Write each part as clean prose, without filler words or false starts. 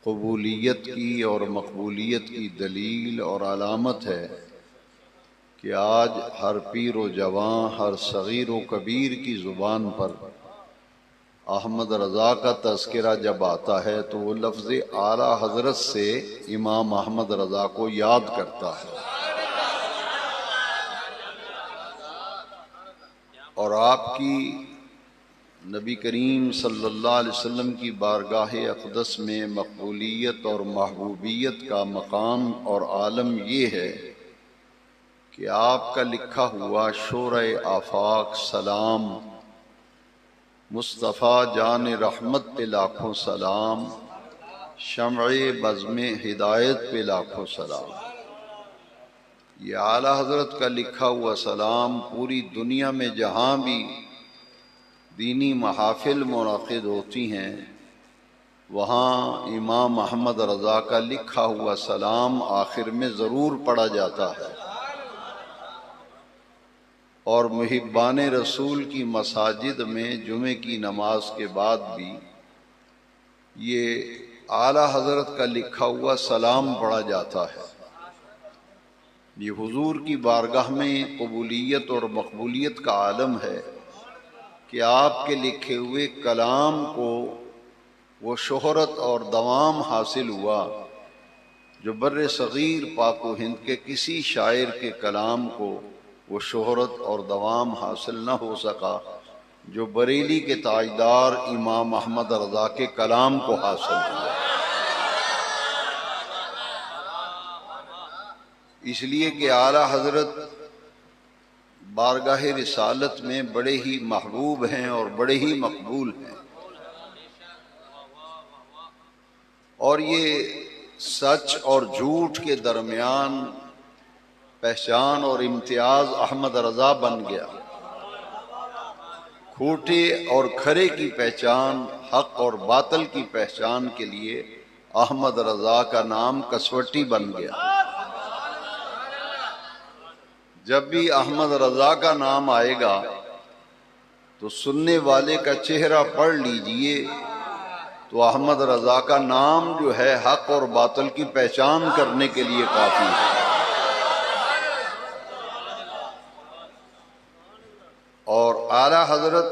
قبولیت کی اور مقبولیت کی دلیل اور علامت ہے کہ آج ہر پیر و جوان، ہر صغیر و کبیر کی زبان پر احمد رضا کا تذکرہ جب آتا ہے تو وہ لفظ اعلیٰ حضرت سے امام احمد رضا کو یاد کرتا ہے، اور آپ کی نبی کریم صلی اللہ علیہ وسلم کی بارگاہ اقدس میں مقبولیت اور محبوبیت کا مقام اور عالم یہ ہے کہ آپ کا لکھا ہوا شورۂ آفاق سلام، مصطفیٰ جان رحمت پہ لاکھوں سلام، شمع بزم ہدایت پہ لاکھوں سلام، یہ اعلیٰ حضرت کا لکھا ہوا سلام پوری دنیا میں جہاں بھی دینی محافل منعقد ہوتی ہیں وہاں امام احمد رضا کا لکھا ہوا سلام آخر میں ضرور پڑھا جاتا ہے، اور محبان رسول کی مساجد میں جمعے کی نماز کے بعد بھی یہ اعلیٰ حضرت کا لکھا ہوا سلام پڑھا جاتا ہے۔ یہ حضور کی بارگاہ میں قبولیت اور مقبولیت کا عالم ہے کہ آپ کے لکھے ہوئے کلام کو وہ شہرت اور دوام حاصل ہوا جو بر صغیر پاک و ہند کے کسی شاعر کے کلام کو وہ شہرت اور دوام حاصل نہ ہو سکا جو بریلی کے تاجدار امام احمد رضا کے کلام کو حاصل ہوا۔ اس لیے کہ اعلیٰ حضرت بارگاہ رسالت میں بڑے ہی محبوب ہیں اور بڑے ہی مقبول ہیں، اور یہ سچ اور جھوٹ کے درمیان پہچان اور امتیاز احمد رضا بن گیا۔ کھوٹے اور کھرے کی پہچان، حق اور باطل کی پہچان کے لیے احمد رضا کا نام کسوٹی بن گیا۔ جب بھی احمد رضا کا نام آئے گا تو سننے والے کا چہرہ پڑھ لیجئے تو احمد رضا کا نام جو ہے حق اور باطل کی پہچان کرنے کے لیے کافی ہے۔ اور اعلیٰ حضرت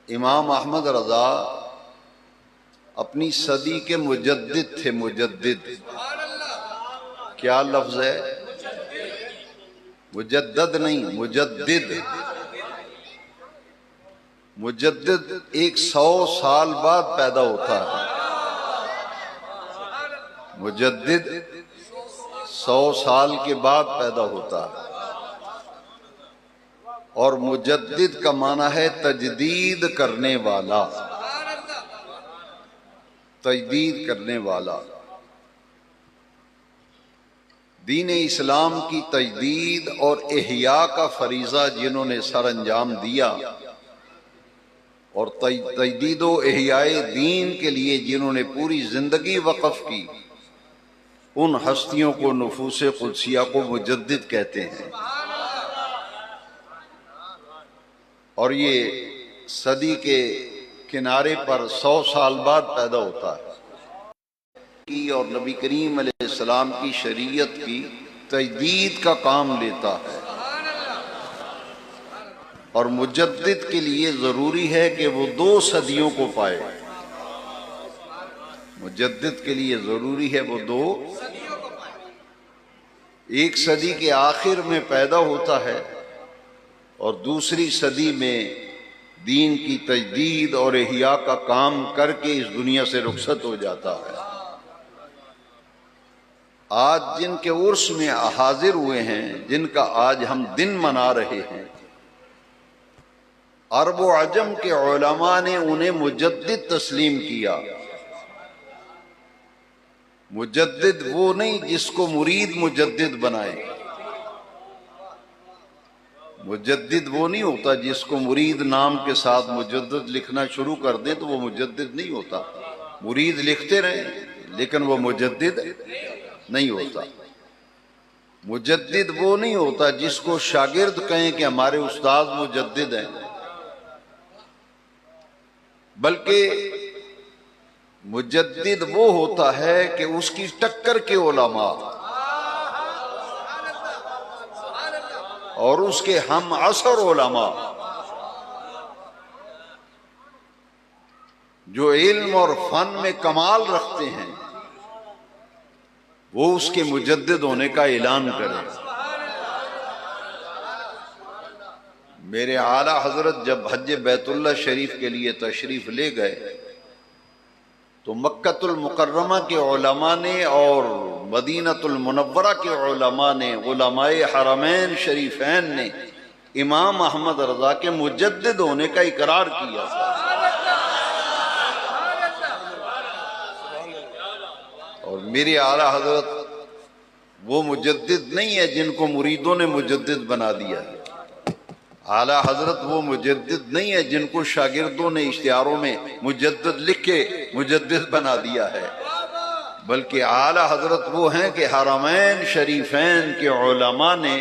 امام احمد رضا اپنی صدی کے مجدد تھے۔ مجدد کیا لفظ ہے؟ مجدد نہیں، مجدد۔ مجدد 100 سال بعد پیدا ہوتا ہے، مجدد 100 سال کے بعد پیدا ہوتا ہے، اور مجدد کا معنی ہے تجدید کرنے والا، تجدید کرنے والا۔ دین اسلام کی تجدید اور احیاء کا فریضہ جنہوں نے سر انجام دیا اور تجدید و احیاء دین کے لیے جنہوں نے پوری زندگی وقف کی، ان ہستیوں کو، نفوس قدسیہ کو مجدد کہتے ہیں۔ اور یہ صدی کے کنارے پر 100 سال بعد پیدا ہوتا ہے اور نبی کریم علیہ السلام کی شریعت کی تجدید کا کام لیتا ہے۔ اور مجدد کے لیے ضروری ہے کہ وہ 2 صدیوں کو پائے، مجدد کے لیے ضروری ہے وہ 2، ایک صدی کے آخر میں پیدا ہوتا ہے اور دوسری صدی میں دین کی تجدید اور احیاء کا کام کر کے اس دنیا سے رخصت ہو جاتا ہے۔ آج جن کے عرس میں حاضر ہوئے ہیں، جن کا آج ہم دن منا رہے ہیں، عرب و عجم کے علماء نے انہیں مجدد تسلیم کیا۔ مجدد وہ نہیں جس کو مرید مجدد بنائے، مجدد وہ نہیں ہوتا جس کو مرید نام کے ساتھ مجدد لکھنا شروع کر دے تو وہ مجدد نہیں ہوتا، مرید لکھتے رہیں لیکن وہ مجدد نہیں ہوتا۔ مجدد وہ نہیں ہوتا جس کو شاگرد کہیں کہ ہمارے استاد مجدد ہیں، بلکہ مجدد وہ ہوتا ہے کہ اس کی ٹکر کے علماء اور اس کے ہم عصر علماء جو علم اور فن میں کمال رکھتے ہیں وہ اس کے مجدد ہونے کا اعلان کرے. میرے اعلیٰ حضرت جب حج بیت اللہ شریف کے لیے تشریف لے گئے تو مکۃ المکرمہ کے علماء نے اور مدینۃ المنورہ کے علماء نے، علماء حرمین شریفین نے امام احمد رضا کے مجدد ہونے کا اقرار کیا. اور میرے اعلیٰ حضرت وہ مجدد نہیں ہے جن کو مریدوں نے مجدد بنا دیا ہے. اعلیٰ حضرت وہ مجدد نہیں ہے جن کو شاگردوں نے اشتہاروں میں مجدد لکھ کے مجدد بنا دیا ہے، بلکہ اعلیٰ حضرت وہ ہیں کہ حرمین شریفین کے علماء نے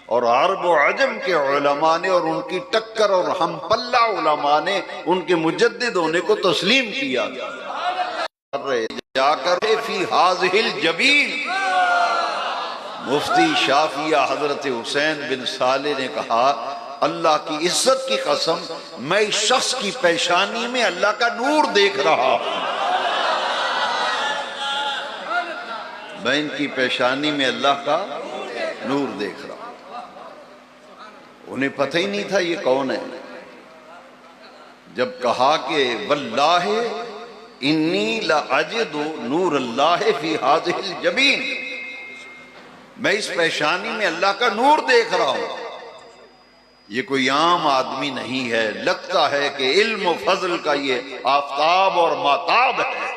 اور عرب و عجم کے علماء نے اور ان کی ٹکر اور ہم پلہ علماء نے ان کے مجدد ہونے کو تسلیم کیا. جا کر فی ہذہ الجبین مفتی شافعیہ حضرت حسین بن صالح نے کہا اللہ کی عزت کی قسم میں اس شخص کی پیشانی میں اللہ کا نور دیکھ رہا ہوں. میں ان کی پیشانی میں اللہ کا نور دیکھ رہا ہوں. انہیں پتہ ہی نہیں تھا یہ کون ہے. جب کہا کہ واللہ انی لاجد نور اللہ فی ہذہ الجبین، میں اس پیشانی میں اللہ کا نور دیکھ رہا ہوں. یہ کوئی عام آدمی نہیں ہے، لگتا ہے کہ علم و فضل کا یہ آفتاب اور ماتاب ہے.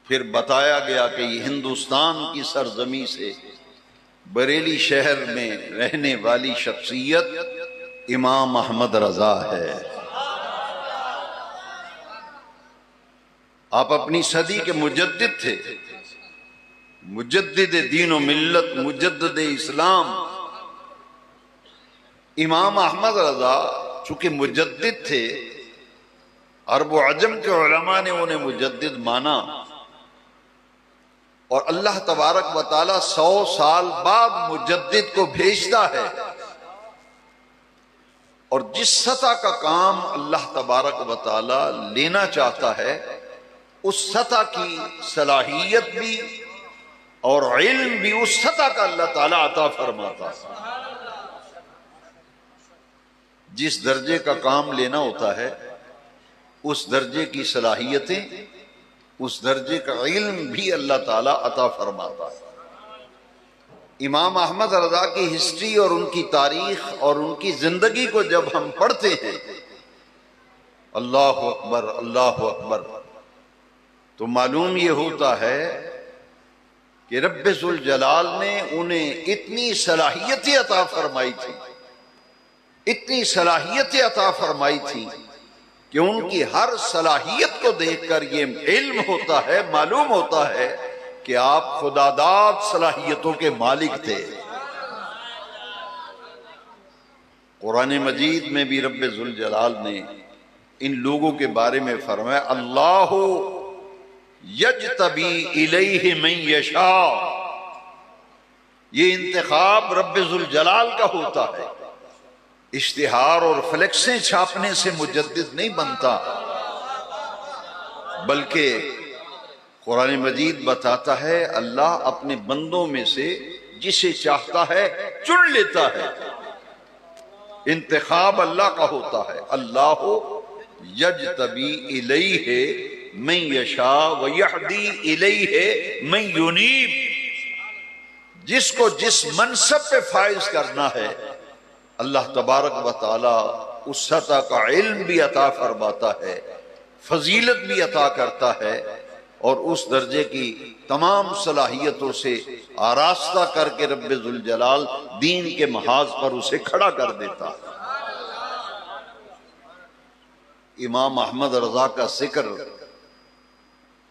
پھر بتایا گیا کہ یہ ہندوستان کی سرزمین سے بریلی شہر میں رہنے والی شخصیت امام احمد رضا ہے. آپ اپنی صدی کے مجدد تھے، مجدد دین و ملت، مجدد اسلام. امام احمد رضا چونکہ مجدد تھے، عرب و عجم کے علماء نے انہیں مجدد مانا، اور اللہ تبارک و تعالی 100 سال بعد مجدد کو بھیجتا ہے. اور جس سطح کا کام اللہ تبارک و تعالی لینا چاہتا ہے اس سطح کی صلاحیت بھی اور علم بھی اس سطح کا اللہ تعالیٰ عطا فرماتا ہے. جس درجے کا کام لینا ہوتا ہے اس درجے کی صلاحیتیں، اس درجے کا علم بھی اللہ تعالیٰ عطا فرماتا ہے. امام احمد رضا کی ہسٹری اور ان کی تاریخ اور ان کی زندگی کو جب ہم پڑھتے ہیں، اللہ اکبر اللہ اکبر، تو معلوم یہ ہوتا ہے کہ رب ذوالجلال نے انہیں اتنی صلاحیتیں عطا فرمائی تھی، اتنی صلاحیتیں عطا فرمائی تھی کہ ان کی ہر صلاحیت کو دیکھ کر یہ علم ہوتا ہے، معلوم ہوتا ہے کہ آپ خداداد صلاحیتوں کے مالک تھے. قرآن مجید میں بھی رب ذوالجلال نے ان لوگوں کے بارے میں فرمایا اللہ یجتبی الیہ من یشاء. یہ انتخاب رب ذوالجلال کا ہوتا ہے. اشتہار اور فلیکسیں چھاپنے سے مجدد نہیں بنتا، بلکہ قرآن مجید بتاتا ہے اللہ اپنے بندوں میں سے جسے چاہتا ہے چن لیتا ہے. انتخاب اللہ کا ہوتا ہے. اللہ یجتبی الیہ من یشاء ویہدی الیہ من ینیب. جس کو جس منصب پہ فائز کرنا ہے اللہ تبارک و تعالی اس سطح کا علم بھی عطا فرماتا ہے، فضیلت بھی عطا کرتا ہے، اور اس درجے کی تمام صلاحیتوں سے آراستہ کر کے رب ذوالجلال دین کے محاذ پر اسے کھڑا کر دیتا. امام احمد رضا کا ذکر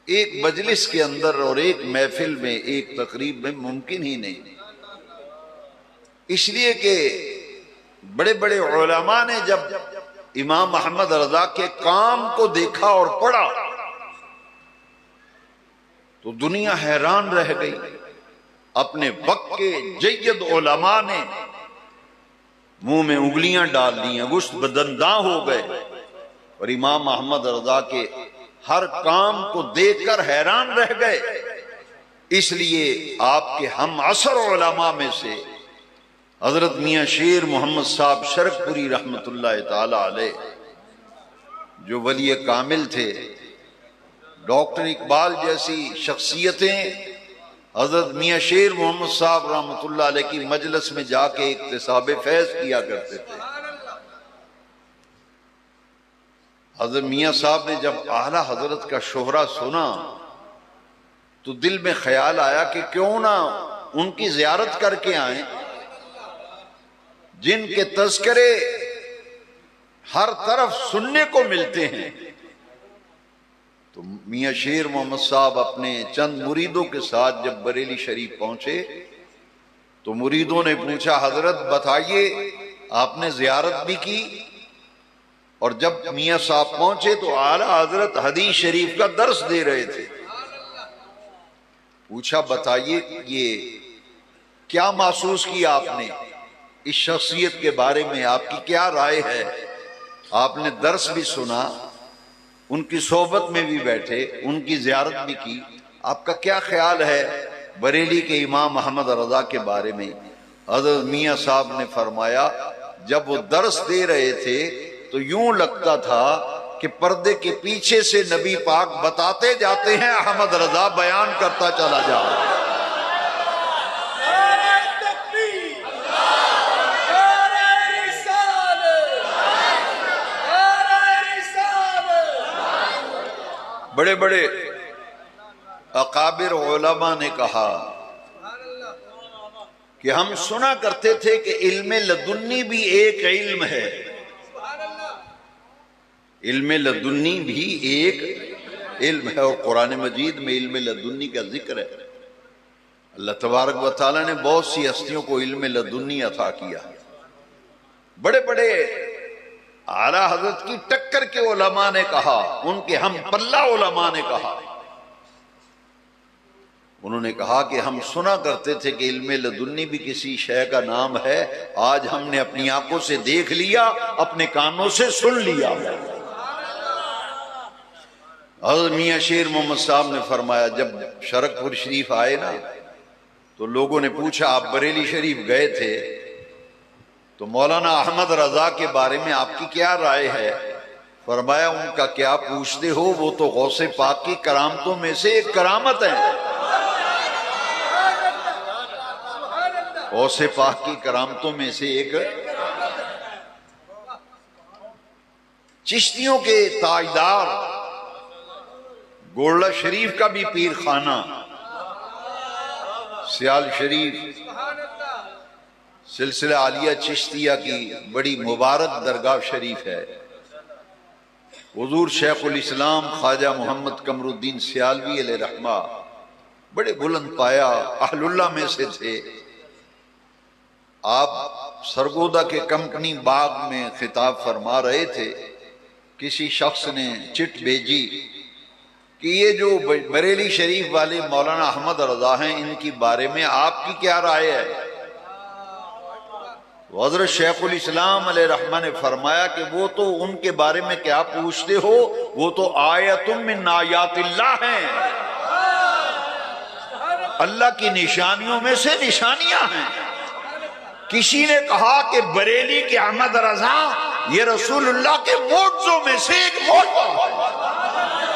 ایک مجلس کے اندر اور ایک محفل میں، ایک تقریب میں ممکن ہی نہیں، اس لیے کہ بڑے بڑے علماء نے جب امام احمد رضا کے کام کو دیکھا اور پڑھا تو دنیا حیران رہ گئی. اپنے وقت کے جید علماء نے منہ میں انگلیاں ڈال دی، گوشت بدنداں ہو گئے، اور امام احمد رضا کے ہر کام کو دیکھ کر حیران رہ گئے. اس لیے آپ کے ہم عصر علماء میں سے حضرت میاں شیر محمد صاحب شرک پوری رحمت اللہ تعالی علیہ جو ولی کامل تھے، ڈاکٹر اقبال جیسی شخصیتیں حضرت میاں شیر محمد صاحب رحمت اللہ علیہ کی مجلس میں جا کے اکتساب فیض کیا کرتے تھے. حضرت میاں صاحب نے جب اعلیٰ حضرت کا شہرہ سنا تو دل میں خیال آیا کہ کیوں نہ ان کی زیارت کر کے آئیں، جن کے تذکرے ہر طرف سننے کو ملتے ہیں. تو میاں شیر محمد صاحب اپنے چند مریدوں کے ساتھ جب بریلی شریف پہنچے تو مریدوں نے پوچھا حضرت بتائیے آپ نے زیارت بھی کی؟ اور جب میاں صاحب پہنچے تو اعلیٰ حضرت حدیث شریف کا درس دے رہے تھے. پوچھا بتائیے یہ کیا محسوس کیا آپ نے، اس شخصیت کے بارے میں آپ کی کیا رائے ہے؟ آپ نے درس بھی سنا، ان کی صحبت میں بھی بیٹھے، ان کی زیارت بھی کی، آپ کا کیا خیال ہے بریلی کے امام احمد رضا کے بارے میں؟ حضرت میاں صاحب نے فرمایا جب وہ درس دے رہے تھے تو یوں لگتا تھا کہ پردے کے پیچھے سے نبی پاک بتاتے جاتے ہیں، احمد رضا بیان کرتا چلا جا رہا ہے. بڑے بڑے اکابر علماء نے کہا کہ ہم سنا کرتے تھے کہ علم لدنی بھی ایک علم ہے، علم لدنی بھی ایک علم ہے، اور قرآن مجید میں علم لدنی کا ذکر ہے. اللہ تبارک و تعالیٰ نے بہت سی ہستیوں کو علم لدنی عطا کیا. بڑے بڑے اعلیٰ حضرت کی ٹکر کے علماء نے کہا، ان کے ہم پلہ علماء نے کہا، انہوں نے کہا کہ ہم سنا کرتے تھے کہ علم لدنی بھی کسی شے کا نام ہے، آج ہم نے اپنی آنکھوں سے دیکھ لیا، اپنے کانوں سے سن لیا. حضرت میاں شیر محمد صاحب نے فرمایا جب شرک پور شریف آئے نا تو لوگوں نے پوچھا آپ بریلی شریف گئے تھے تو مولانا احمد رضا کے بارے میں آپ کی کیا رائے ہے؟ فرمایا ان کا کیا پوچھتے ہو، وہ تو غوث پاک کی کرامتوں میں سے ایک کرامت ہے. غوث پاک کی کرامتوں میں سے ایک. چشتیوں کے تاجدار گولڑہ شریف کا بھی پیر خانہ سیال شریف سلسلہ عالیہ چشتیہ کی بڑی مبارک درگاہ شریف ہے. حضور شیخ الاسلام خواجہ محمد قمر الدین سیالوی علیہ رحمہ بڑے بلند پایا اہل اللہ میں سے تھے. آپ سرگودا کے کمپنی باغ میں خطاب فرما رہے تھے، کسی شخص نے چٹ بھیجی کہ یہ جو بریلی شریف والے مولانا احمد رضا ہیں ان کی بارے میں آپ کی کیا رائے ہے؟ حضرت شیخ الاسلام علیہ رحمہ نے فرمایا کہ وہ تو ان کے بارے میں کیا پوچھتے ہو، وہ تو آیت من آیات اللہ ہیں، اللہ کی نشانیوں میں سے نشانیاں ہیں. کسی نے کہا کہ بریلی کے احمد رضا یہ رسول اللہ کے معجزوں میں سے ایک معجزہ ہے.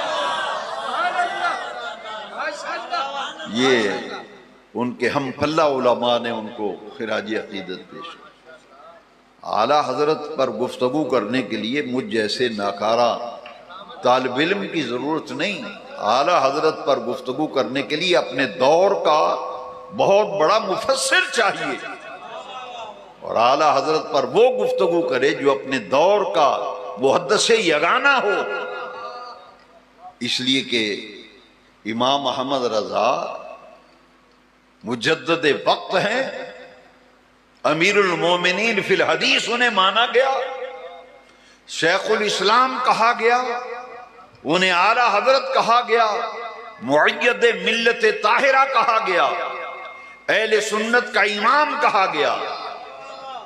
یہ ان کے ہم پلہ علماء نے ان کو خراج عقیدت پیش. اعلیٰ حضرت پر گفتگو کرنے کے لیے مجھ جیسے ناکارہ طالب علم کی ضرورت نہیں. اعلیٰ حضرت پر گفتگو کرنے کے لیے اپنے دور کا بہت بڑا مفسر چاہیے، اور اعلیٰ حضرت پر وہ گفتگو کرے جو اپنے دور کا محدث یگانہ ہو. اس لیے کہ امام احمد رضا مجدد وقت ہیں، امیر المومنین فی الحدیث انہیں مانا گیا. شیخ الاسلام کہا گیا، انہیں اعلی حضرت کہا گیا، مؤید ملت طاہرہ کہا گیا، اہل سنت کا امام کہا گیا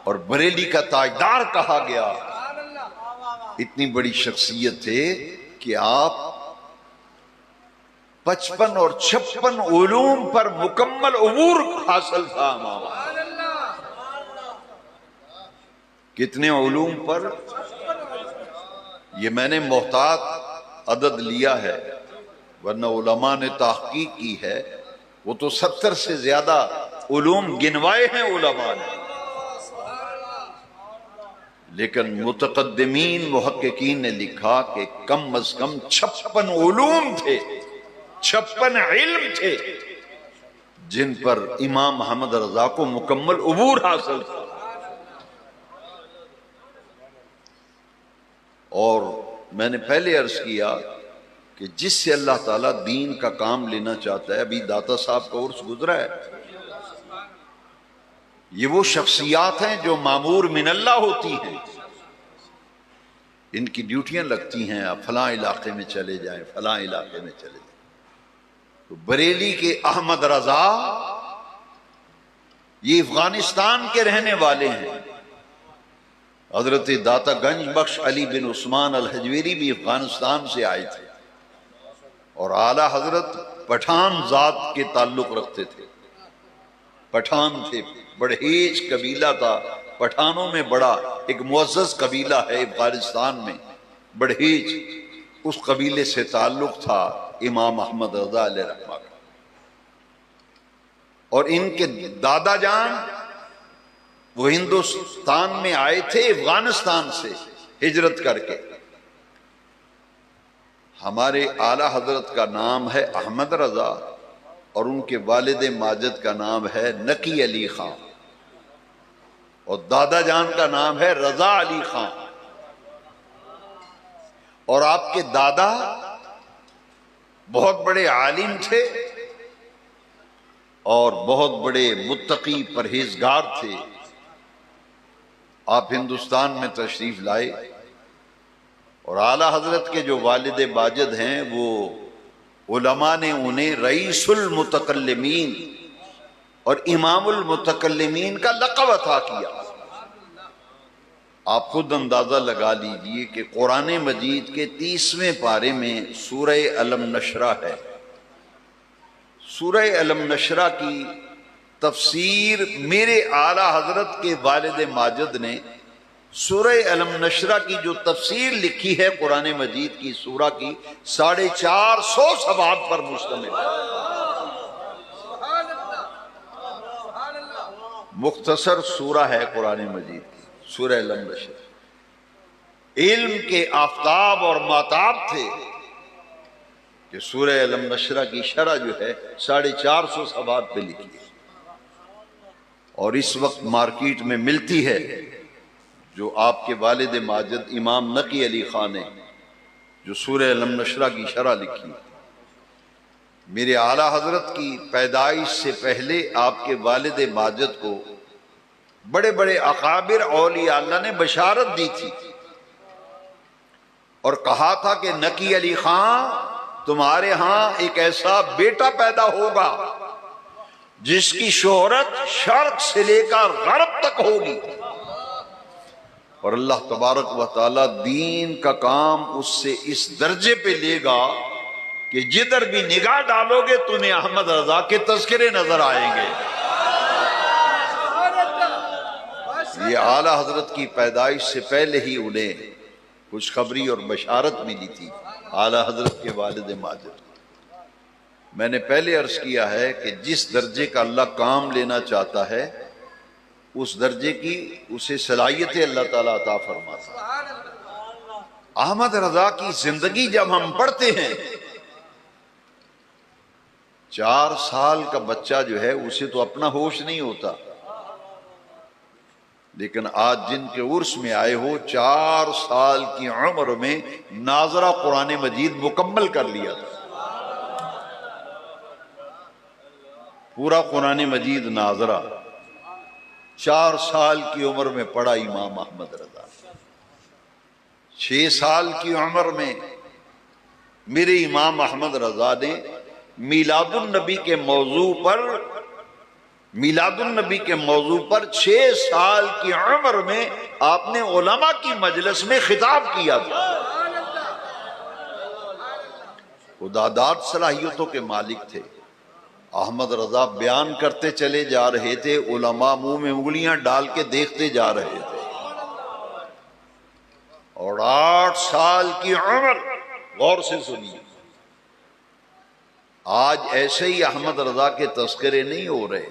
اور بریلی کا تاجدار کہا گیا۔ اتنی بڑی شخصیت تھے کہ آپ 55 اور 56 علوم پر مکمل عبور حاصل تھا امام۔ کتنے علوم پر؟ یہ میں نے محتاط عدد لیا ہے، ورنہ علماء نے تحقیق کی ہے، وہ تو 70 سے زیادہ علوم گنوائے ہیں علماء نے، لیکن متقدمین محققین نے لکھا کہ کم از کم 56 علوم تھے، 56 علم تھے جن پر امام محمد رضا کو مکمل عبور حاصل تھا۔ اور میں نے پہلے عرض کیا کہ جس سے اللہ تعالیٰ دین کا کام لینا چاہتا ہے، ابھی داتا صاحب کا عرس گزرا ہے، یہ وہ شخصیات ہیں جو مامور من اللہ ہوتی ہیں، ان کی ڈیوٹیاں لگتی ہیں، آپ فلاں علاقے میں چلے جائیں، فلاں علاقے میں چلے جائیں۔ تو بریلی کے احمد رضا یہ افغانستان کے رہنے والے ہیں۔ حضرت داتا گنج بخش علی بن عثمان الحجویری بھی افغانستان سے آئے تھے، اور اعلیٰ حضرت پٹھان ذات کے تعلق رکھتے تھے، پٹھان تھے، بڑھیج قبیلہ تھا، پٹھانوں میں بڑا ایک معزز قبیلہ ہے افغانستان میں، بڑھیج، اس قبیلے سے تعلق تھا امام احمد رضا علیہ رحمہ کا۔ اور ان کے دادا جان وہ ہندوستان میں آئے تھے افغانستان سے ہجرت کر کے۔ ہمارے اعلیٰ حضرت کا نام ہے احمد رضا اور ان کے والد ماجد کا نام ہے نقی علی خان، اور دادا جان کا نام ہے رضا علی خان۔ اور آپ کے دادا بہت بڑے عالم تھے اور بہت بڑے متقی پرہیزگار تھے۔ آپ ہندوستان میں تشریف لائے، اور اعلیٰ حضرت کے جو والد ماجد ہیں وہ علماء نے انہیں رئیس المتکلمین اور امام المتکلمین کا لقب عطا کیا۔ آپ خود اندازہ لگا لیجئے کہ قرآن مجید کے 30ویں پارے میں سورہ الم نشرہ ہے۔ سورہ الم نشرہ کی تفسیر میرے اعلیٰ حضرت کے والد ماجد نے سورہ الم نشرہ کی جو تفسیر لکھی ہے قرآن مجید کی سورہ کی 450 صفحات پر مشتمل ہے۔ مختصر سورہ ہے قرآن مجید کی سورہ الم نشرہ۔ علم کے آفتاب اور ماتاب تھے کہ سورہ الم نشرہ کی شرح جو ہے 450 صفحات پہ لکھی ہے، اور اس وقت مارکیٹ میں ملتی ہے، جو آپ کے والد ماجد امام نقی علی خان نے جو سورہ الم نشرہ کی شرح لکھی۔ میرے اعلیٰ حضرت کی پیدائش سے پہلے آپ کے والد ماجد کو بڑے بڑے اکابر اولیاء اللہ نے بشارت دی تھی، اور کہا تھا کہ نقی علی خان تمہارے ہاں ایک ایسا بیٹا پیدا ہوگا جس کی شہرت شرق سے لے کر غرب تک ہوگی، اور اللہ تبارک و تعالی دین کا کام اس سے اس درجے پہ لے گا کہ جدھر بھی نگاہ ڈالو گے تمہیں احمد رضا کے تذکرے نظر آئیں گے۔ یہ اعلیٰ حضرت کی پیدائش سے پہلے ہی انہیں خوشخبری اور بشارت ملی تھی اعلیٰ حضرت کے والد ماجد۔ میں نے پہلے عرض کیا ہے کہ جس درجے کا اللہ کام لینا چاہتا ہے اس درجے کی اسے صلاحیت اللہ تعالیٰ عطا فرماتا ہے۔ احمد رضا کی زندگی جب ہم پڑھتے ہیں، 4 سال کا بچہ جو ہے اسے تو اپنا ہوش نہیں ہوتا، لیکن آج جن کے عرس میں آئے ہو 4 سال کی عمر میں ناظرہ قرآن مجید مکمل کر لیا تھا، پورا قرآن مجید ناظرہ 4 سال کی عمر میں پڑھا امام احمد رضا۔ 6 سال کی عمر میں میرے امام احمد رضا نے میلاد النبی کے موضوع پر 6 سال کی عمر میں آپ نے علماء کی مجلس میں خطاب کیا تھا. خداداد صلاحیتوں کے مالک تھے. احمد رضا بیان کرتے چلے جا رہے تھے، علماء منہ میں انگلیاں ڈال کے دیکھتے جا رہے تھے. اور 8 سال کی عمر، غور سے سنیے، آج ایسے ہی احمد رضا کے تذکرے نہیں ہو رہے.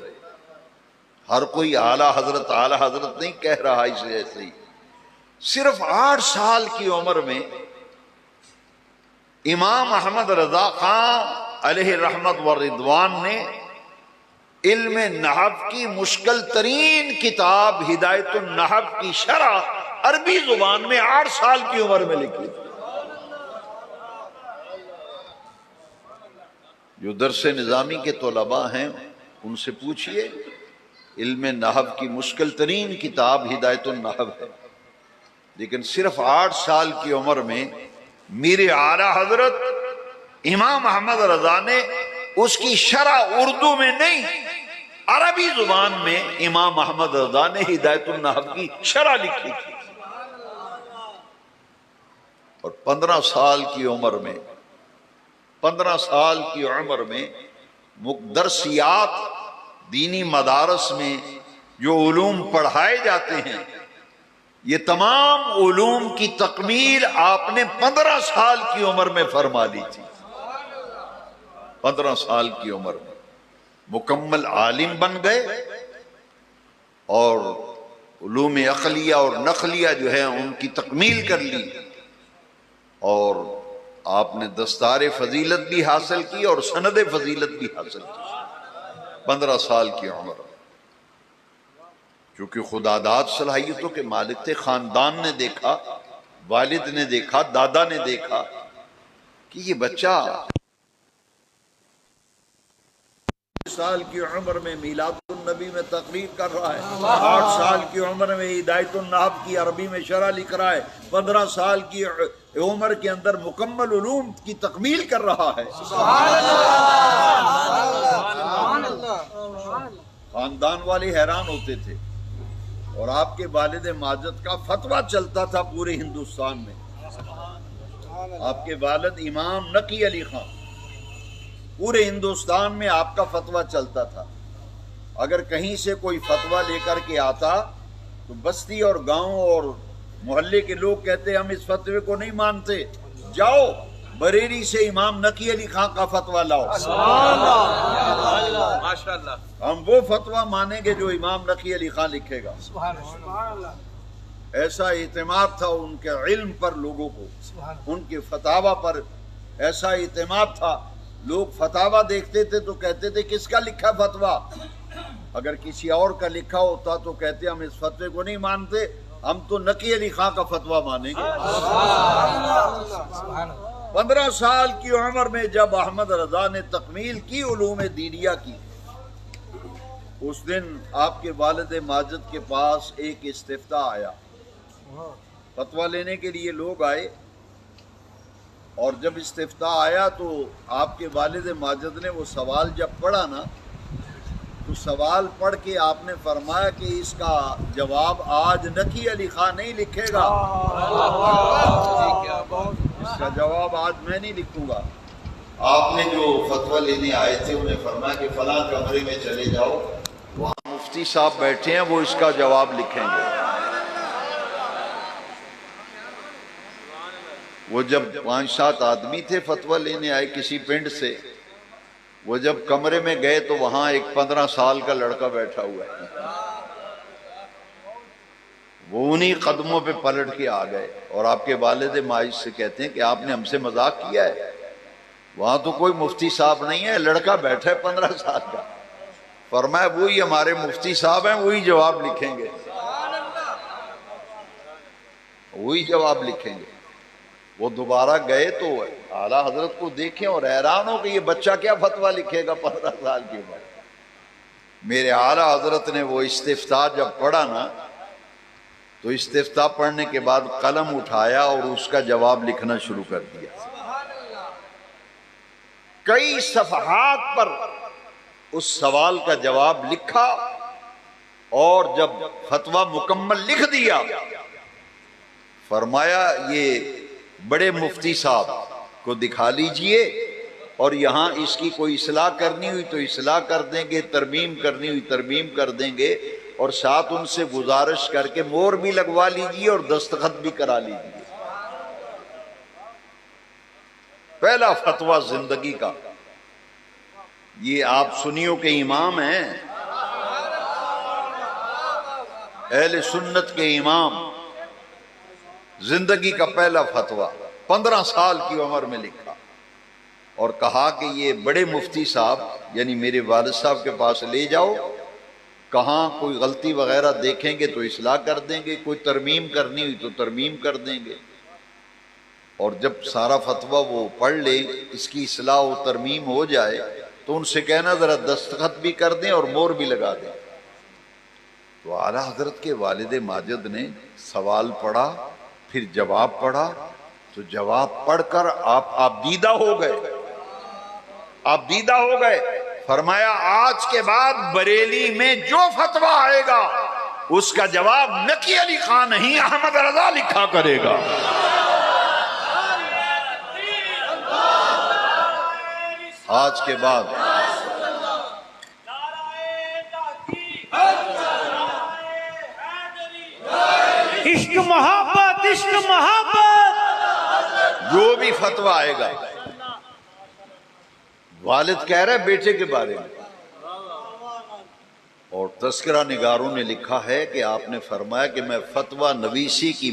ہر کوئی اعلیٰ حضرت نہیں کہہ رہا اسے ایسے ہی. صرف 8 سال کی عمر میں امام احمد رضا خان علیہ رحمت و رضوان نے علم نحو کی مشکل ترین کتاب ہدایت النحو کی شرح عربی زبان میں 8 سال کی عمر میں لکھی. جو درس نظامی کے طلباء ہیں ان سے پوچھئے، علم نحو کی مشکل ترین کتاب ہدایت النحو ہے، لیکن صرف 8 سال کی عمر میں میرے اعلیٰ حضرت امام احمد رضا نے اس کی شرح اردو میں نہیں، عربی زبان میں امام احمد رضا نے ہدایت النحو کی شرح لکھی تھی. اور 15 سال کی عمر میں درسیات دینی مدارس میں جو علوم پڑھائے جاتے ہیں، یہ تمام علوم کی تکمیل آپ نے 15 سال کی عمر میں فرما لی تھی. 15 سال کی عمر میں مکمل عالم بن گئے اور علوم عقلیہ اور نقلیہ جو ہے ان کی تکمیل کر لی، اور آپ نے دستار فضیلت بھی حاصل کی اور سند فضیلت بھی حاصل کی 15 سال کی عمر. چونکہ خداداد صلاحیتوں کے مالک تھے، خاندان نے دیکھا، والد نے دیکھا، دادا نے دیکھا کہ یہ بچہ 6 سال کی عمر میں میلاد النبی میں تقریر کر رہا ہے، 8 سال کی عمر میں ہدایت النحو کی عربی میں شرح لکھ رہا ہے، 15 سال کی عمر کے اندر مکمل علوم کی تکمیل کر رہا ہے. خاندان والے حیران ہوتے تھے. اور آپ کے والد ماجد کا فتویٰ چلتا تھا پورے ہندوستان میں. آپ کے والد امام نقی علی خان، پورے ہندوستان میں آپ کا فتویٰ چلتا تھا. اگر کہیں سے کوئی فتویٰ لے کر کے آتا تو بستی اور گاؤں اور محلے کے لوگ کہتے ہم اس فتوے کو نہیں مانتے، جاؤ بریلی سے امام نقی علی خان کا فتویٰ لاؤ، ہم وہ فتویٰ مانیں گے جو امام نقی علی خان لکھے گا. ایسا اعتماد تھا ان کے علم پر لوگوں کو، ان کے فتاوی پر ایسا اعتماد تھا. لوگ فتاوی دیکھتے تھے تو کہتے تھے کس کا لکھا فتویٰ؟ اگر کسی اور کا لکھا ہوتا تو کہتے ہم اس فتوے کو نہیں مانتے، ہم تو نقی علی خان کا فتویٰ مانیں گے. 15 سال کی عمر میں جب احمد رضا نے تکمیل کی علوم دینیہ کی، اس دن آپ کے والد ماجد کے پاس ایک استفتاء آیا. فتویٰ لینے کے لیے لوگ آئے، اور جب استفتاء آیا تو آپ کے والد ماجد نے وہ سوال جب پڑھا نا، تو سوال پڑھ کے آپ نے فرمایا کہ اس کا جواب آج نقی علی خان نہیں لکھے گا، اس کا جواب آج میں نہیں لکھوں گا. آپ نے جو فتویٰ لینے آئے تھے انہیں فرمایا کہ فلاں کمرے میں چلے جاؤ، وہاں مفتی صاحب بیٹھے ہیں، وہ اس کا جواب لکھیں گے. وہ جب 5-7 آدمی تھے فتویٰ لینے آئے کسی پنڈ سے، وہ جب کمرے میں گئے تو وہاں ایک 15 سال کا لڑکا بیٹھا ہوا ہے. وہ انہی قدموں پہ پلٹ کے آ گئے اور آپ کے والد ماجد سے کہتے ہیں کہ آپ نے ہم سے مذاق کیا ہے، وہاں تو کوئی مفتی صاحب نہیں ہے، لڑکا بیٹھا ہے 15 سال کا. فرمایا وہی ہمارے مفتی صاحب ہیں، وہی جواب لکھیں گے، وہی جواب لکھیں گے. وہ دوبارہ گئے تو اعلیٰ حضرت کو دیکھیں اور حیران ہو کہ یہ بچہ کیا فتویٰ لکھے گا 15 سال کی عمر. میرے اعلیٰ حضرت نے وہ استفتاء جب پڑھا نا تو استفتاء پڑھنے کے بعد قلم اٹھایا اور اس کا جواب لکھنا شروع کر دیا. کئی صفحات پر اس سوال کا جواب لکھا اور جب فتویٰ مکمل لکھ دیا فرمایا یہ بڑے مفتی صاحب کو دکھا لیجئے اور یہاں اس کی کوئی اصلاح کرنی ہوئی تو اصلاح کر دیں گے، ترمیم کرنی ہوئی ترمیم کر دیں گے، اور ساتھ ان سے گزارش کر کے مور بھی لگوا لیجئے اور دستخط بھی کرا لیجئے. پہلا فتویٰ زندگی کا. یہ آپ سنیوں کے امام ہیں، اہل سنت کے امام. زندگی کا پہلا فتویٰ 15 سال کی عمر میں لکھا اور کہا کہ یہ بڑے مفتی صاحب یعنی میرے والد صاحب کے پاس لے جاؤ، کہاں کوئی غلطی وغیرہ دیکھیں گے تو اصلاح کر دیں گے، کوئی ترمیم کرنی ہوئی تو ترمیم کر دیں گے. اور جب سارا فتویٰ وہ پڑھ لے، اس کی اصلاح و ترمیم ہو جائے تو ان سے کہنا ذرا دستخط بھی کر دیں اور مور بھی لگا دیں. تو اعلیٰ حضرت کے والد ماجد نے سوال پڑھا، پھر جواب پڑھا، تو جواب پڑھ کر آپ دیدہ ہو گئے. آپ دیدہ ہو گئے. فرمایا آج کے بعد بریلی میں جو فتویٰ آئے گا اس کا جواب نقی علی خان نہیں احمد رضا لکھا کرے گا. آج کے بعد عشق محبت عشق محبت جو بھی فتویٰ آئے گا. والد کہہ رہے بیٹے کے بارے میں، اور تذکرہ نگاروں نے لکھا ہے کہ آپ نے فرمایا کہ میں فتویٰ نویسی کی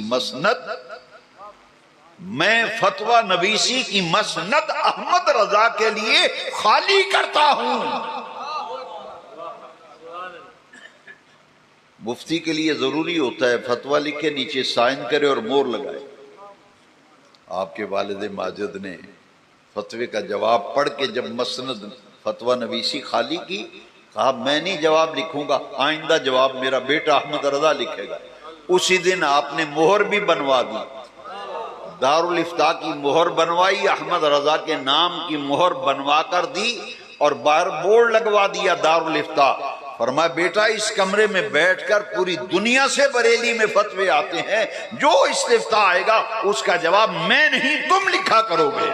مسند احمد رضا کے لیے خالی کرتا ہوں. مفتی کے لیے ضروری ہوتا ہے فتویٰ لکھے، نیچے سائن کرے اور مور لگائے. آپ کے والد ماجد نے فتوے کا جواب پڑھ کے جب مسند فتویٰ نویسی خالی کی، کہا میں نہیں جواب لکھوں گا، آئندہ جواب میرا بیٹا احمد رضا لکھے گا. اسی دن آپ نے مہر بھی بنوا دی، دارالافتاء کی مہر بنوائی، احمد رضا کے نام کی مہر بنوا کر دی اور باہر بورڈ لگوا دیا دارالافتاء. فرمایا بیٹا اس کمرے میں بیٹھ کر پوری دنیا سے بریلی میں فتوے آتے ہیں، جو استفتاء آئے گا اس کا جواب میں نہیں تم لکھا کرو گے.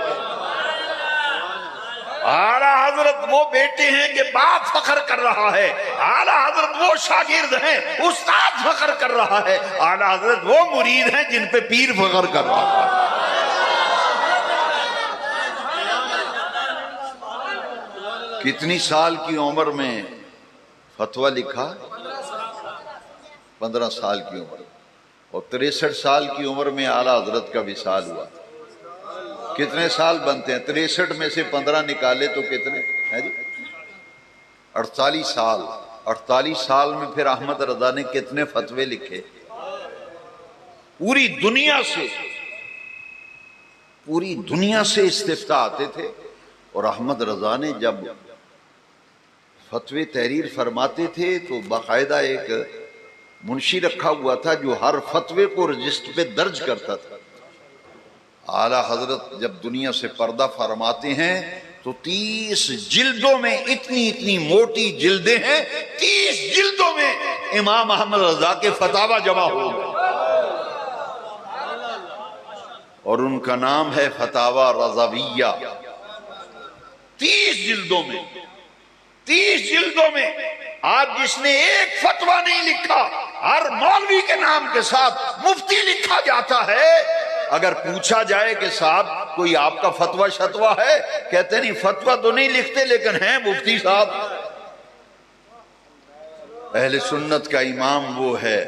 اعلیٰ حضرت وہ بیٹے ہیں کہ باپ فخر کر رہا ہے، اعلیٰ حضرت وہ شاگرد ہیں استاد فخر کر رہا ہے، اعلیٰ حضرت وہ مرید ہیں جن پہ پیر فخر کر رہا ہے. کتنی سال کی عمر میں فتویٰ لکھا؟ 15 سال کی عمر، اور 63 سال کی عمر میں اعلیٰ حضرت کا وصال ہوا. کتنے سال بنتے ہیں؟ 63 میں سے 15 نکالے تو کتنے ہیں جی؟ 48 سال. 48 سال میں پھر احمد رضا نے کتنے فتوے لکھے؟ پوری دنیا سے استفتاء آتے تھے، اور احمد رضا نے جب فتوے تحریر فرماتے تھے تو باقاعدہ ایک منشی رکھا ہوا تھا جو ہر فتوے کو رجسٹر پہ درج کرتا تھا. اعلیٰ حضرت جب دنیا سے پردہ فرماتے ہیں تو 30 جلدوں میں، اتنی موٹی جلدیں ہیں، 30 جلدوں میں امام احمد رضا کے فتاوی جمع ہو گئے، اور ان کا نام ہے فتاوی رضویہ. 30 جلدوں میں، 30 جلدوں میں. آج جس نے ایک فتویٰ نہیں لکھا، ہر مولوی کے نام کے ساتھ مفتی لکھا جاتا ہے. اگر پوچھا جائے کہ صاحب کوئی آپ کا فتویٰ شتویٰ ہے، کہتے نہیں فتویٰ تو نہیں لکھتے لیکن ہیں مفتی صاحب. اہل سنت کا امام وہ ہے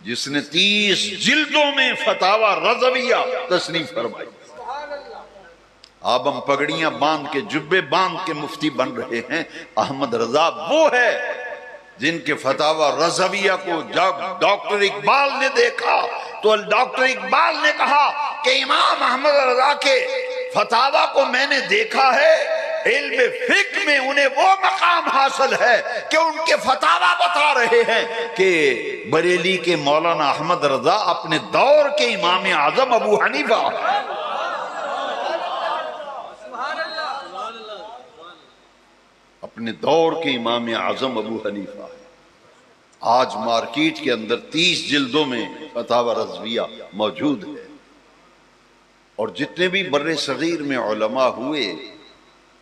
جس نے 30 جلدوں میں فتاوی رضویہ تصنیف فرمائی. اب ہم پگڑیاں باندھ کے، جبے باندھ کے مفتی بن رہے ہیں. احمد رضا وہ ہے جن کے فتاوی رضویہ کو جب ڈاکٹر اقبال نے دیکھا تو ڈاکٹر اقبال نے کہا کہ امام احمد رضا کے فتاوی کو میں نے دیکھا ہے، علم فقہ میں انہیں وہ مقام حاصل ہے کہ ان کے فتاوی بتا رہے ہیں کہ بریلی کے مولانا احمد رضا اپنے دور کے امام اعظم ابو حنیفہ، اپنے دور کے امام اعظم ابو حنیفہ آج مارکیٹ کے اندر 30 جلدوں میں فتاوی رضویہ موجود ہے۔ اور جتنے بھی بر صغیر میں علماء ہوئے،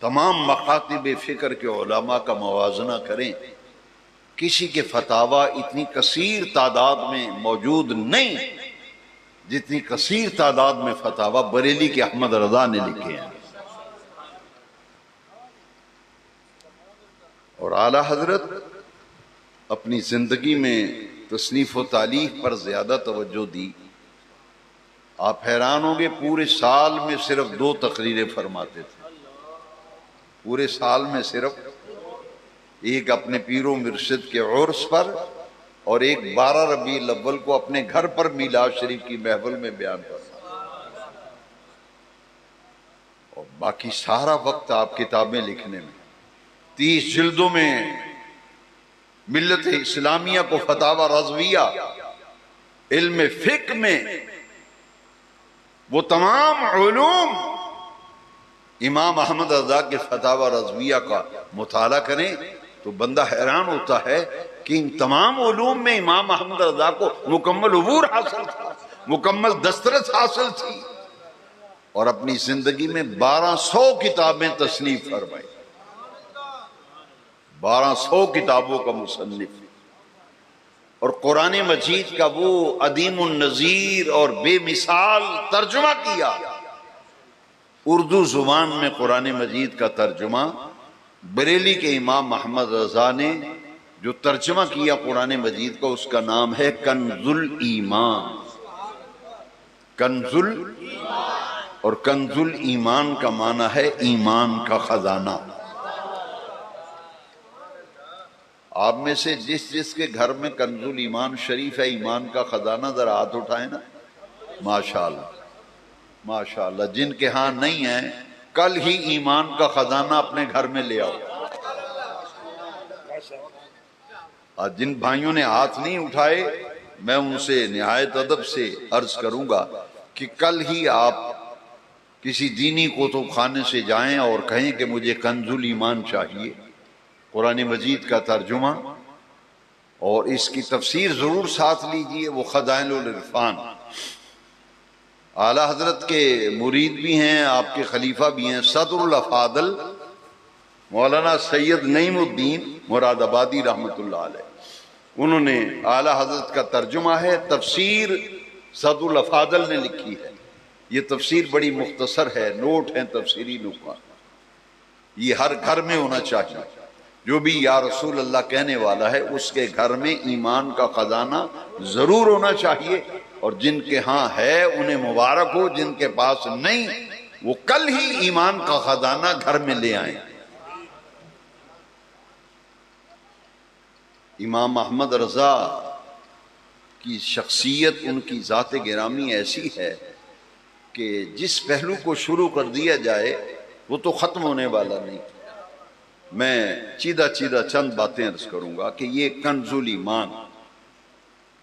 تمام مکاتب فکر کے علماء کا موازنہ کریں، کسی کے فتاوی اتنی کثیر تعداد میں موجود نہیں جتنی کثیر تعداد میں فتاوی بریلی کے احمد رضا نے لکھے ہیں۔ اور اعلی حضرت اپنی زندگی میں تصنیف و تالیف پر زیادہ توجہ دی۔ آپ حیران ہوں گے، پورے سال میں صرف 2 تقریریں فرماتے تھے، پورے سال میں صرف ایک اپنے پیر و مرشد کے عرس پر اور ایک 12 ربیع الاول کو اپنے گھر پر میلاد شریف کی محفل میں بیان کرنا، اور باقی سارا وقت آپ کتابیں لکھنے میں۔ 30 جلدوں میں ملت اسلامیہ کو فتاوی رضویہ، علم فقہ میں وہ تمام علوم امام احمد رضا کے فتاوی رضویہ کا مطالعہ کریں تو بندہ حیران ہوتا ہے کہ ان تمام علوم میں امام احمد رضا کو مکمل عبور حاصل تھا، مکمل دسترس حاصل تھی، اور اپنی زندگی میں 1200 کتابیں تصنیف فرمائی، 1200 کتابوں کا مصنف، اور قرآن مجید کا وہ عدیم النظیر اور بے مثال ترجمہ کیا۔ اردو زبان میں قرآن مجید کا ترجمہ بریلی کے امام محمد رضا نے جو ترجمہ کیا قرآن مجید کا، اس کا نام ہے کنز الایمان۔ کنز اور کنز الایمان کا معنی ہے ایمان کا خزانہ۔ آپ میں سے جس کے گھر میں کنز الایمان شریف ہے، ایمان کا خزانہ، ذرا ہاتھ اٹھائیں نا۔ ماشاءاللہ ماشاءاللہ، جن کے ہاں نہیں ہے کل ہی ایمان کا خزانہ اپنے گھر میں لے آؤ۔ اور جن بھائیوں نے ہاتھ نہیں اٹھائے، میں ان سے نہایت ادب سے عرض کروں گا کہ کل ہی آپ کسی دینی کتب خانے سے جائیں اور کہیں کہ مجھے کنز الایمان چاہیے، قرآن مجید کا ترجمہ، اور اس کی تفسیر ضرور ساتھ لیجئے، وہ خزائن العرفان۔ اعلی حضرت کے مرید بھی ہیں، آپ کے خلیفہ بھی ہیں، صدر الافاضل مولانا سید نعیم الدین مراد آبادی رحمۃ اللہ علیہ، انہوں نے اعلی حضرت کا ترجمہ ہے، تفسیر صدر الافاضل نے لکھی ہے۔ یہ تفسیر بڑی مختصر ہے، نوٹ ہیں تفسیری نکات، یہ ہر گھر میں ہونا چاہیے۔ جو بھی یا رسول اللہ کہنے والا ہے اس کے گھر میں ایمان کا خزانہ ضرور ہونا چاہیے، اور جن کے ہاں ہے انہیں مبارک ہو، جن کے پاس نہیں وہ کل ہی ایمان کا خزانہ گھر میں لے آئیں۔ امام احمد رضا کی شخصیت، ان کی ذات گرامی ایسی ہے کہ جس پہلو کو شروع کر دیا جائے وہ تو ختم ہونے والا نہیں۔ میں چیدہ چند باتیں عرض کروں گا کہ یہ کنز الایمان،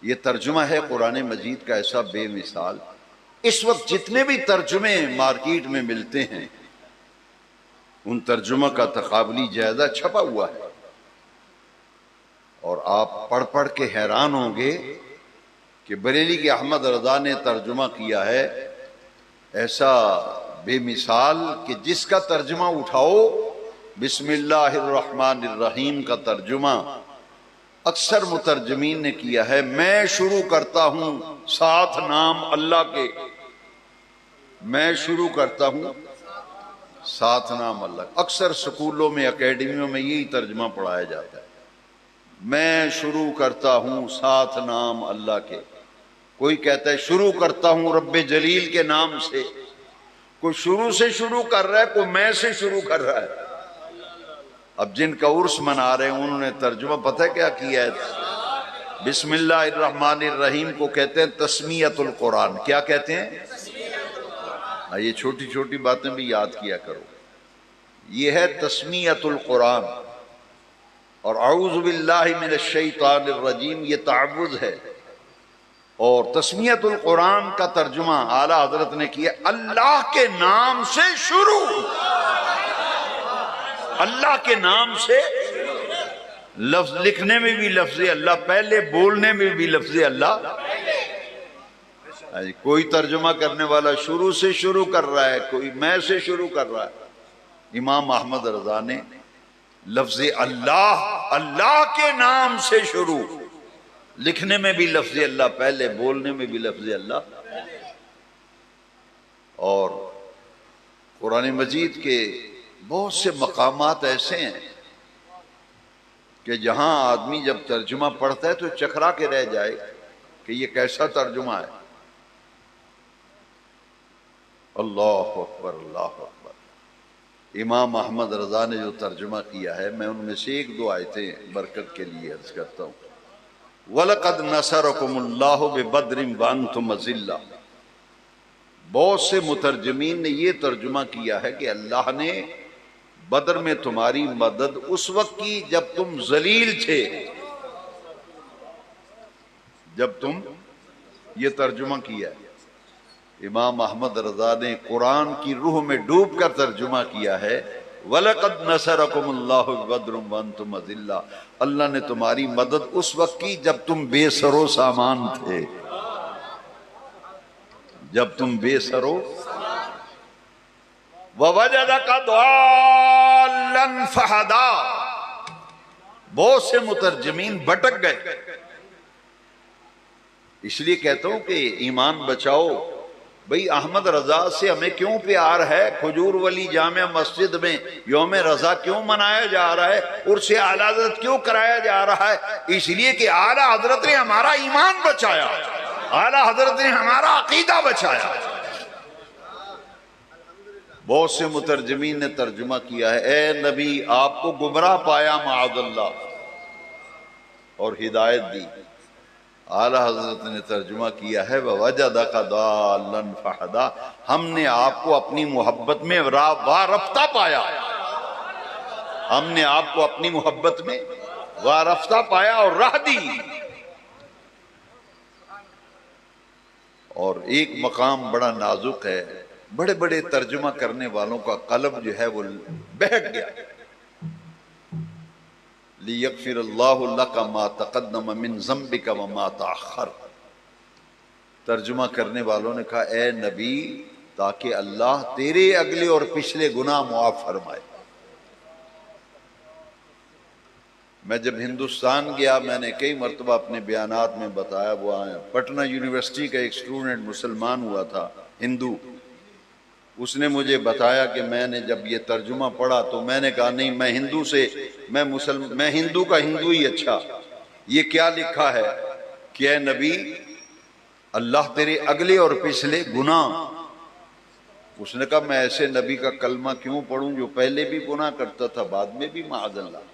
یہ ترجمہ ہے قرآن مجید کا ایسا بے مثال۔ اس وقت جتنے بھی ترجمے مارکیٹ میں ملتے ہیں ان ترجمہ کا تقابلی جائزہ چھپا ہوا ہے، اور آپ پڑھ کے حیران ہوں گے کہ بریلی کے احمد رضا نے ترجمہ کیا ہے ایسا بے مثال کہ جس کا ترجمہ اٹھاؤ، بسم اللہ الرحمن الرحیم کا ترجمہ اکثر مترجمین نے کیا ہے، میں شروع کرتا ہوں ساتھ نام اللہ کے، میں شروع کرتا ہوں ساتھ نام اللہ۔ اکثر سکولوں میں، اکیڈمیوں میں یہی ترجمہ پڑھایا جاتا ہے، میں شروع کرتا ہوں ساتھ نام اللہ کے۔ کوئی کہتا ہے شروع کرتا ہوں رب جلیل کے نام سے، کوئی شروع سے شروع کر رہا ہے، کوئی میں سے شروع کر رہا ہے۔ اب جن کا عرس منا رہے ہیں انہوں نے ترجمہ پتہ کیا کیا ہے؟ بسم اللہ الرحمن الرحیم کو کہتے ہیں تسمیت القرآن۔ کیا کہتے ہیں؟ یہ چھوٹی چھوٹی باتیں بھی یاد کیا کرو، یہ ہے تسمیت القرآن۔ اور اعوذ باللہ من الشیطان الرجیم یہ تعوذ ہے. اور تسمیت القرآن کا ترجمہ اعلیٰ حضرت نے کیا اللہ کے نام سے شروع. اللہ کے نام سے لفظ لکھنے میں بھی لفظ اللہ پہلے، بولنے میں بھی لفظ اللہ. کوئی ترجمہ کرنے والا شروع سے شروع کر رہا ہے، کوئی میں سے شروع کر رہا ہے. امام احمد رضا نے لفظ اللہ، اللہ کے نام سے شروع، لکھنے میں بھی لفظ اللہ پہلے، بولنے میں بھی لفظ اللہ. اور قرآن مجید کے بہت سے مقامات ایسے ہیں کہ جہاں آدمی جب ترجمہ پڑھتا ہے تو چکرا کے رہ جائے کہ یہ کیسا ترجمہ ہے. اللہ اکبر، اللہ اکبر. امام احمد رضا نے جو ترجمہ کیا ہے، میں ان میں سے ایک دو آیتیں برکت کے لیے عرض کرتا ہوں. وَلَقَدْ نَصَرَكُمُ اللَّهُ بِبَدْرٍ وَأَنْتُمْ أَذِلَّةٌ. بہت سے مترجمین نے یہ ترجمہ کیا ہے کہ اللہ نے بدر میں تمہاری مدد اس وقت کی جب تم ذلیل تھے. جب تم، یہ ترجمہ کیا ہے. امام احمد رضا نے قرآن کی روح میں ڈوب کر ترجمہ کیا ہے وَلَقَدْ نَصَرَكُمُ اللَّهُ بِبَدْرٍ وَأَنْتُمْ أَذِلَّةٌ. اللہ نے تمہاری مدد اس وقت کی جب تم بے سر و سامان تھے. جب تم بے سر و وَوَجَدَكَ ضَالًّا فَهَدَىٰ. بہت سے مترجمین بھٹک گئے. اس لیے کہتا ہوں کہ ایمان بچاؤ. بھئی احمد رضا سے ہمیں کیوں پیار ہے؟ کھجور ولی جامع مسجد میں یوم رضا کیوں منایا جا رہا ہے؟ عرس اعلیٰ حضرت کیوں کرایا جا رہا ہے؟ اس لیے کہ اعلیٰ حضرت نے ہمارا ایمان بچایا، اعلیٰ حضرت نے ہمارا عقیدہ بچایا. بہت سے مترجمین نے ترجمہ کیا ہے اے نبی آپ کو گمراہ پایا معاذ اللہ اور ہدایت دی. اعلیٰ حضرت نے ترجمہ کیا ہے وَوَجَدَكَ ضَالًّا فَهَدَىٰ. ہم نے آپ کو اپنی محبت میں وارفتہ پایا. ہم نے آپ کو اپنی محبت میں وارفتہ پایا اور راہ دی. اور ایک مقام بڑا نازک ہے، بڑے بڑے ترجمہ کرنے والوں کا قلب جو ہے وہ بہٹ گیا. لِيَغْفِرَ اللَّهُ لَكَ مَا تَقَدَّمَ مِن ذَنبِكَ وَمَا تَأَخَّرَ. ترجمہ کرنے والوں نے کہا اے نبی تاکہ اللہ تیرے اگلے اور پچھلے گناہ معاف فرمائے. میں جب ہندوستان گیا، میں نے کئی مرتبہ اپنے بیانات میں بتایا، وہ پٹنہ یونیورسٹی کا ایک اسٹوڈنٹ مسلمان ہوا تھا، ہندو. اس نے مجھے بتایا کہ میں نے جب یہ ترجمہ پڑھا تو میں نے کہا نہیں، میں ہندو سے میں ہندو کا ہندو ہی اچھا. یہ کیا لکھا ہے کہ اے نبی اللہ تیرے اگلے اور پچھلے گناہ. اس نے کہا میں ایسے نبی کا کلمہ کیوں پڑھوں جو پہلے بھی گناہ کرتا تھا بعد میں بھی معاذ اللہ.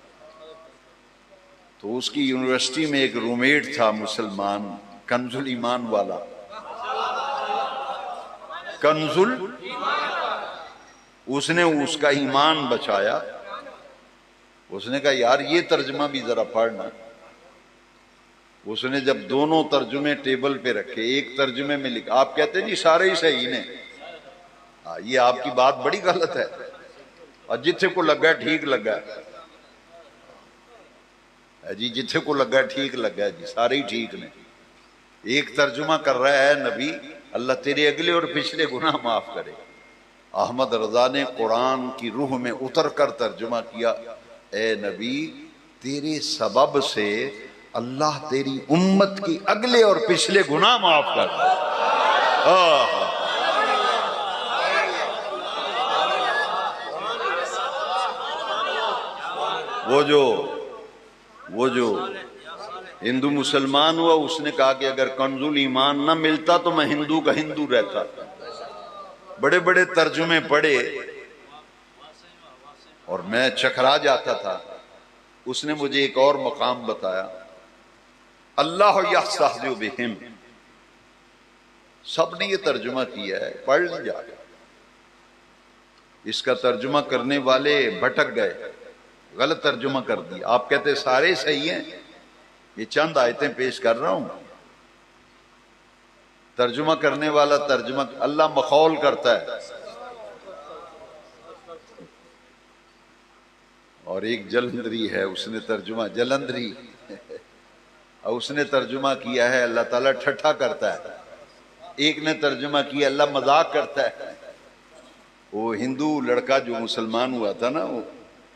تو اس کی یونیورسٹی میں ایک رومیٹ تھا مسلمان، کنز ایمان والا. کنزل، اس نے اس کا ایمان بچایا. اس نے کہا یار یہ ترجمہ بھی ذرا پڑھنا. اس نے جب دونوں ترجمے ٹیبل پہ رکھے، ایک ترجمے میں لکھا، آپ کہتے نہیں سارے ہی صحیح نے، یہ آپ کی بات بڑی غلط ہے، اور جتھے کو لگا ٹھیک لگا جی، جتھے کو لگا ٹھیک لگا جی، سارے ہی ٹھیک نے. ایک ترجمہ کر رہا ہے نبی اللہ تیرے اگلے اور پچھلے گناہ معاف کرے. احمد رضا نے قرآن کی روح میں اتر کر ترجمہ کیا اے نبی تیرے سبب سے اللہ تیری امت کی اگلے اور پچھلے گناہ معاف کر دے. وہ جو ہندو مسلمان ہوا، اس نے کہا کہ اگر کنزل ایمان نہ ملتا تو میں ہندو کا ہندو رہتا. بڑے بڑے ترجمے پڑھے اور میں چکرا جاتا تھا. اس نے مجھے ایک اور مقام بتایا، اللہ یستہزئ بہم. سب نے یہ ترجمہ کیا ہے، پڑھ لیں جا. اس کا ترجمہ کرنے والے بھٹک گئے. غلط ترجمہ کر دیا. آپ کہتے سارے صحیح ہیں. یہ چند آیتیں پیش کر رہا ہوں. ترجمہ کرنے والا ترجمہ اللہ مخول کرتا ہے. اور ایک جلندری ہے, اس نے ترجمہ جلندری اور اس نے ترجمہ کیا ہے اللہ تعالیٰ ٹھٹھا کرتا ہے. ایک نے ترجمہ کیا اللہ مذاق کرتا ہے. وہ ہندو لڑکا جو مسلمان ہوا تھا نا, وہ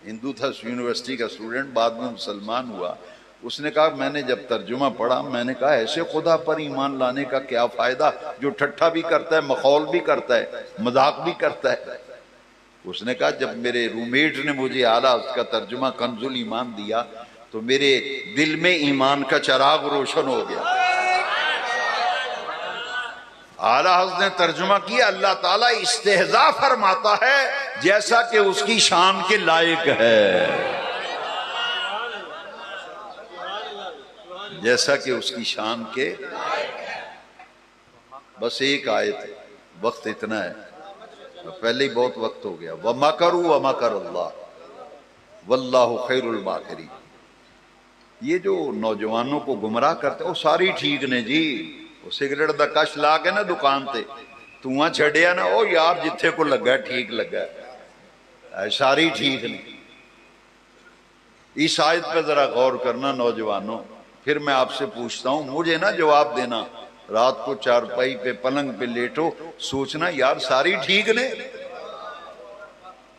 ہندو تھا, یونیورسٹی کا اسٹوڈنٹ, بعد میں مسلمان ہوا. اس نے کہا میں نے جب ترجمہ پڑھا میں نے کہا ایسے خدا پر ایمان لانے کا کیا فائدہ جو ٹھٹھا بھی کرتا ہے, مخول بھی کرتا ہے, مذاق بھی کرتا ہے. اس نے کہا جب میرے رومیٹ نے مجھے اعلیٰ اس کا ترجمہ کنز الایمان دیا تو میرے دل میں ایمان کا چراغ روشن ہو گیا. اعلیٰ حضرت نے ترجمہ کیا اللہ تعالیٰ استہزاء فرماتا ہے جیسا کہ اس کی شان کے لائق ہے, جیسا کہ اس کی شان کے. بس ایک آیت, وقت اتنا ہے, پہلے ہی بہت وقت ہو گیا. وَمَكَرُوا وَمَكَرَ اللَّهُ وَاللَّهُ خَيْرُ الْمَاكِرِينَ. یہ جو نوجوانوں کو گمراہ کرتے وہ ساری ٹھیک نے جی. وہ سگریٹ دا کش لا کے نا دکان تے تواں چھڑیا نا, او یار جتھے کو لگا ٹھیک لگا, ساری ٹھیک نہیں. اس آیت پہ ذرا غور کرنا نوجوانوں. پھر میں آپ سے پوچھتا ہوں, مجھے نا جواب دینا, رات کو چارپائی پہ پلنگ پہ لیٹو سوچنا یار ساری ٹھیک نے,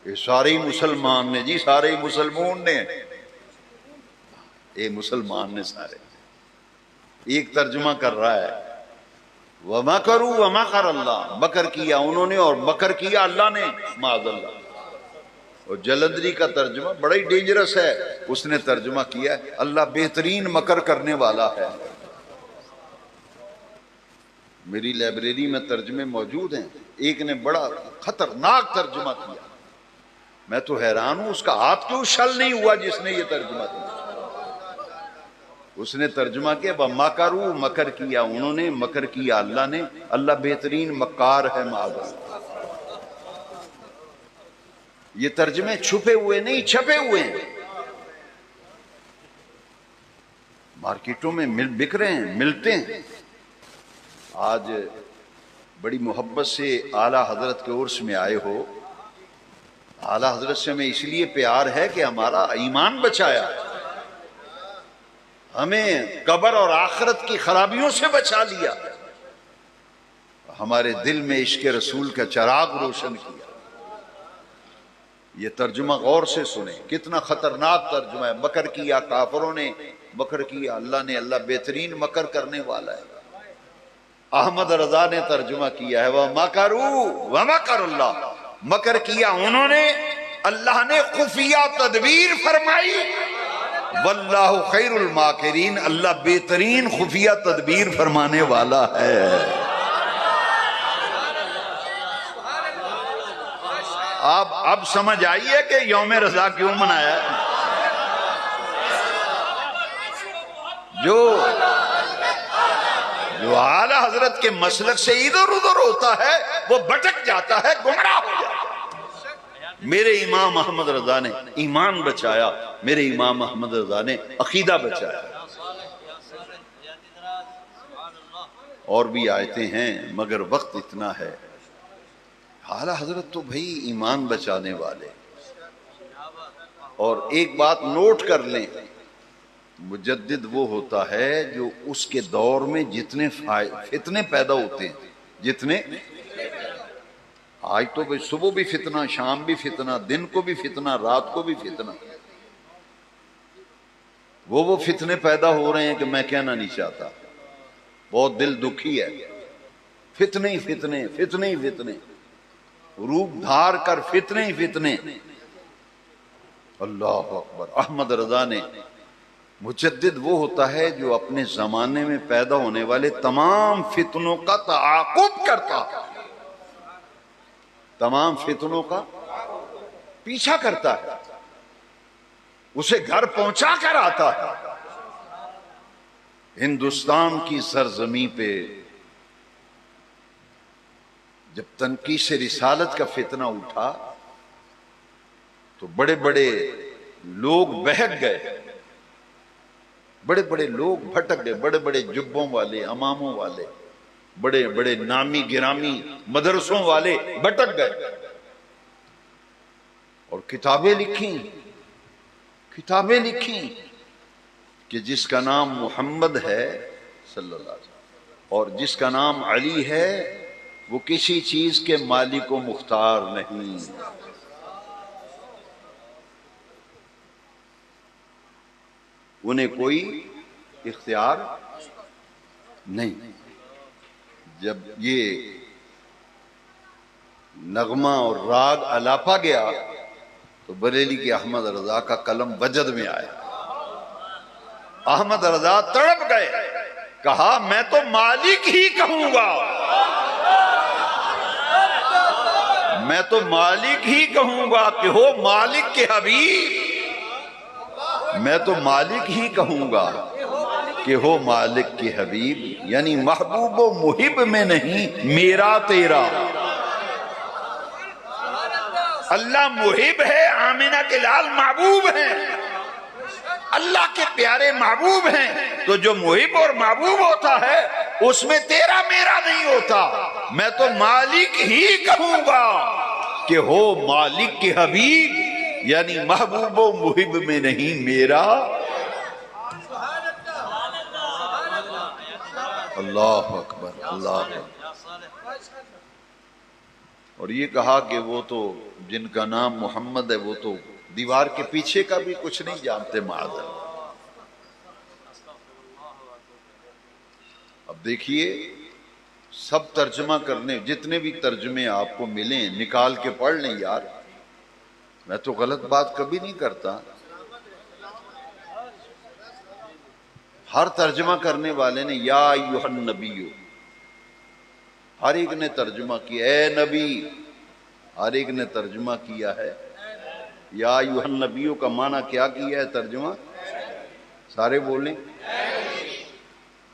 یہ سارے مسلمان نے جی, سارے مسلمون نے, یہ مسلمان نے سارے. ایک ترجمہ کر رہا ہے وَمَكَرُوا وَمَكَرَ اللَّهُ, مکر کیا انہوں نے اور مکر کیا اللہ نے, معاذ اللہ. اور جلندری کا ترجمہ بڑا ہی ڈینجرس ہے, اس نے ترجمہ کیا اللہ بہترین مکر کرنے والا ہے. میری لائبریری میں ترجمے موجود ہیں, ایک نے بڑا خطرناک ترجمہ کیا, میں تو حیران ہوں اس کا ہاتھ کیوں شل نہیں ہوا جس نے یہ ترجمہ کیا. اس نے ترجمہ کیا وَمَكَرُوا, مکر کیا انہوں نے, مکر کیا اللہ نے, اللہ بہترین مکار ہے, معاذ اللہ. یہ ترجمے چھپے ہوئے نہیں چھپے ہوئے ہیں, مارکیٹوں میں بک رہے ہیں, ملتے ہیں. آج بڑی محبت سے اعلیٰ حضرت کے عرس میں آئے ہو. اعلیٰ حضرت سے ہمیں اس لیے پیار ہے کہ ہمارا ایمان بچایا, ہمیں قبر اور آخرت کی خرابیوں سے بچا لیا, ہمارے دل میں عشق رسول کا چراغ روشن کیا. یہ ترجمہ غور سے سنیں, کتنا خطرناک ترجمہ ہے. مکر کیا کافروں نے, مکر کیا اللہ نے, اللہ بہترین مکر کرنے والا ہے. احمد رضا نے ترجمہ کیا ہے وَمَكَرُوا وَمَكَرَ اللَّهُ, مکر کیا انہوں نے, اللہ نے خفیہ تدبیر فرمائی. وَاللَّهُ خَيْرُ الْمَاكِرِينَ, اللہ بہترین خفیہ تدبیر فرمانے والا ہے. آپ اب سمجھ آئیے کہ یوم رضا کیوں منایا ہے. جو اعلیٰ حضرت کے مسلک سے ادھر ادھر ہوتا ہے وہ بھٹک جاتا ہے, گمراہ ہو جاتا ہے. میرے امام احمد رضا نے ایمان بچایا, میرے امام احمد رضا نے عقیدہ بچایا. اور بھی آیتیں ہیں مگر وقت اتنا ہے. اعلیٰ حضرت تو بھئی ایمان بچانے والے. اور ایک بات نوٹ کر لیں, مجدد وہ ہوتا ہے جو اس کے دور میں جتنے فتنے پیدا ہوتے ہیں, جتنے, آج تو بھئی صبح بھی فتنہ, شام بھی فتنہ, دن کو بھی فتنہ, رات کو بھی فتنہ, وہ فتنے پیدا ہو رہے ہیں کہ میں کہنا نہیں چاہتا, بہت دل دکھی ہے. فتنے ہی فتنے, فتنے ہی فتنے, روپ دھار کر فتنے ہی فتنے. اللہ اکبر. احمد رضا نے, مجدد وہ ہوتا ہے جو اپنے زمانے میں پیدا ہونے والے تمام فتنوں کا تعاقب کرتا, تمام فتنوں کا پیچھا کرتا ہے, اسے گھر پہنچا کر آتا ہے. ہندوستان کی سرزمین پہ جب تنقیص رسالت کا فتنہ اٹھا تو بڑے بڑے لوگ بہک گئے، بڑے بڑے لوگ بھٹک گئے، بڑے بڑے جبوں والے، اماموں والے، بڑے بڑے نامی گرامی مدرسوں والے بھٹک گئے اور کتابیں لکھیں کہ جس کا نام محمد ہے صلی اللہ علیہ وسلم اور جس کا نام علی ہے وہ کسی چیز کے مالک و مختار نہیں، انہیں کوئی اختیار نہیں۔ جب یہ نغمہ اور راگ الاپا گیا تو بریلی کے احمد رضا کا قلم وجد میں آیا، احمد رضا تڑپ گئے، کہا میں تو مالک ہی کہوں گا، میں تو مالک ہی کہوں گا کہ ہو مالک کے حبیب، میں تو مالک ہی کہوں گا کہ ہو مالک کے حبیب، یعنی محبوب و محب میں نہیں میرا تیرا، اللہ محب ہے، آمنہ کے لال محبوب ہیں، اللہ کے پیارے محبوب ہیں، تو جو محب اور محبوب ہوتا ہے اس میں تیرا میرا نہیں ہوتا، میں تو مالک ہی کہوں گا کہ ہو مالک کے حبیب، یعنی محبوب و محب میں نہیں میرا۔ اللہ اکبر، اللہ اکبر۔ اور یہ کہا کہ وہ تو جن کا نام محمد ہے وہ تو دیوار کے پیچھے کا بھی کچھ نہیں جانتے معاذ اللہ۔ اب دیکھیے سب ترجمہ کرنے، جتنے بھی ترجمے آپ کو ملیں نکال کے پڑھ لیں یار، میں تو غلط بات کبھی نہیں کرتا، ہر ترجمہ کرنے والے نے یا ایھا النبی، ہر ایک نے ترجمہ کیا اے نبی، ہر ایک نے ترجمہ کیا ہے۔ یا ایھا النبی کا معنی کیا کیا ہے ترجمہ؟ سارے بولیں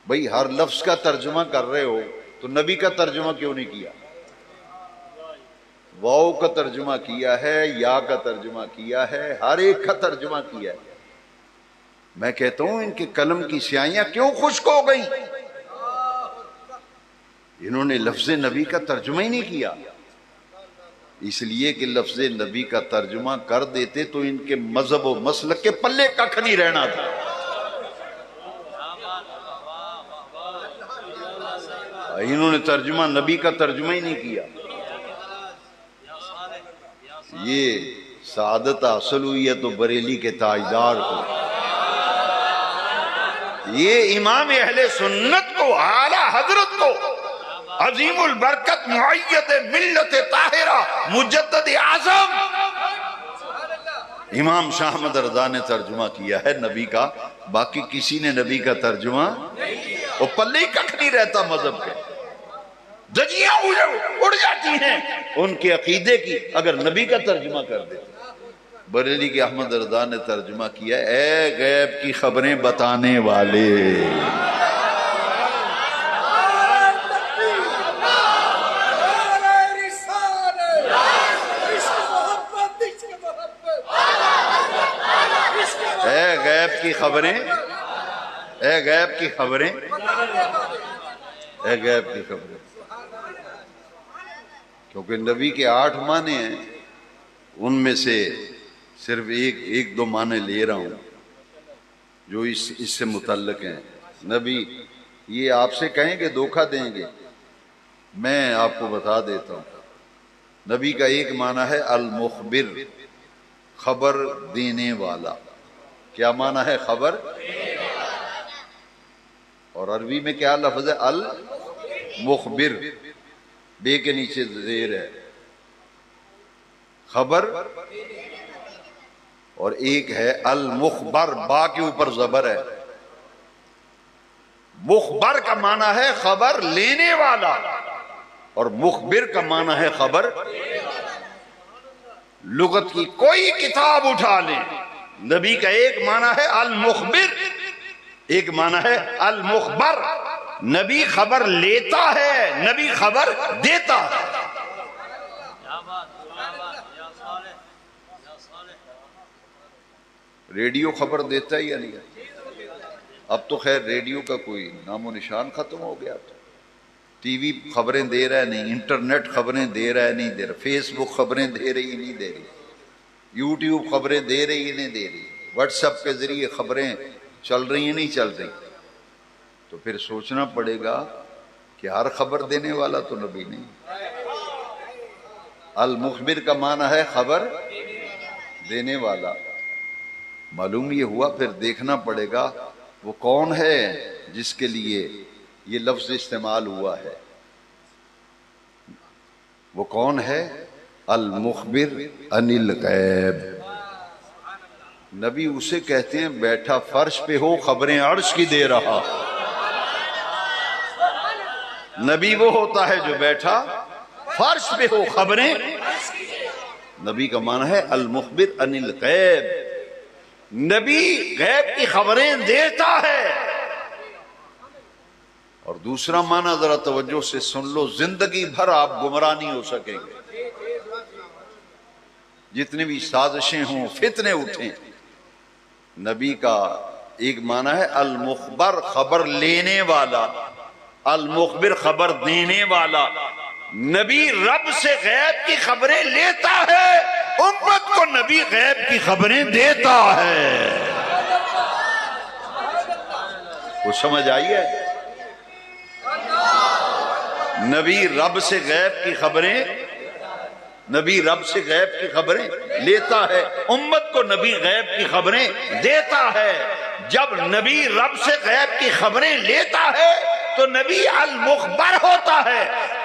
بھئی، ہر لفظ کا ترجمہ کر رہے ہو تو نبی کا ترجمہ کیوں نہیں کیا؟ واو کا ترجمہ کیا ہے، یا کا ترجمہ کیا ہے، ہر ایک کا ترجمہ کیا ہے۔ میں کہتا ہوں ان کے قلم کی سیاہیاں کیوں خشک ہو گئیں؟ انہوں نے لفظ نبی کا ترجمہ ہی نہیں کیا، اس لیے کہ لفظ نبی کا ترجمہ کر دیتے تو ان کے مذہب و مسلک کے پلے ککھ نہیں رہنا تھا۔ انہوں نے ترجمہ نبی کا ترجمہ ہی نہیں کیا، یہ سعادت حاصل ہوئی ہے تو بریلی کے تاجدار کو، یہ امام اہل سنت کو، اعلیٰ حضرت کو، عظیم البرکت معید ملت طاہرہ مجدد اعظم امام شاہ احمد رضا نے ترجمہ کیا ہے نبی کا، باقی کسی نے نبی کا ترجمہ، وہ پلے ہی ککھ نہیں رہتا مذہب کے، دھجیاں اڑ جاتی ہیں ان کے عقیدے کی اگر نبی کا ترجمہ کر دے۔ بریلی کے احمد رضا نے ترجمہ کیا اے غیب کی خبریں بتانے والے، اے غیب کی خبریں، اے غیب کی خبریں، اے غیب کی خبریں، کیونکہ نبی کے 8 معنی ہیں، ان میں سے صرف ایک دو معنی لے رہا ہوں جو اس سے متعلق ہیں۔ نبی یہ آپ سے کہیں گے دھوکہ دیں گے، میں آپ کو بتا دیتا ہوں۔ نبی کا ایک معنی ہے المخبر، خبر دینے والا۔ کیا معنی ہے خبر؟ اور عربی میں کیا لفظ ہے؟ المخبر، بے کے نیچے زیر ہے، خبر، اور ایک ہے المخبر، با کے اوپر زبر ہے۔ مخبر کا معنی ہے خبر لینے والا اور مخبر کا معنی ہے خبر۔ لغت کی کوئی کتاب اٹھا لیں، نبی کا ایک معنی ہے المخبر، ایک معنی ہے المخبر۔ نبی خبر لیتا ہے، نبی خبر دیتا ہے۔ ریڈیو خبر دیتا ہے یا نہیں؟ اب تو خیر ریڈیو کا کوئی نام و نشان ختم ہو گیا. ٹی وی خبریں دے رہا ہے نہیں، انٹرنیٹ خبریں دے رہا ہے نہیں دے رہا، فیس بک خبریں دے رہی نہیں دے رہی، یوٹیوب خبریں دے رہی نہیں دے رہی، واٹس ایپ کے ذریعے خبریں چل رہی ہیں نہیں چل رہی. تو پھر سوچنا پڑے گا کہ ہر خبر دینے والا تو نبی نہیں. المخبر کا معنی ہے خبر دینے والا. معلوم یہ ہوا پھر دیکھنا پڑے گا وہ کون ہے جس کے لیے یہ لفظ استعمال ہوا ہے. وہ کون ہے؟ المخبر عن الغیب. نبی اسے کہتے ہیں بیٹھا فرش پہ ہو خبریں عرش کی دے رہا. نبی وہ ہوتا ہے جو بیٹھا فرش پہ ہو خبریں. نبی کا معنی ہے المخبر عن الغیب. نبی غیب کی خبریں دیتا ہے. اور دوسرا معنی ذرا توجہ سے سن لو، زندگی بھر آپ گمراہ نہیں ہو سکیں گے. جتنی بھی سازشیں ہوں، فتنے اٹھیں، نبی کا ایک معنی ہے المخبر خبر لینے والا، المخبر خبر دینے والا. نبی رب سے غیب کی خبریں لیتا ہے، امت کو نبی غیب کی خبریں دیتا ہے. وہ سمجھ آئی ہے؟ نبی رب سے غیب کی خبریں، نبی رب سے غیب کی خبریں لیتا ہے، امت کو نبی غیب کی خبریں دیتا ہے. جب نبی رب سے غیب کی خبریں لیتا ہے تو نبی المخبر ہوتا ہے.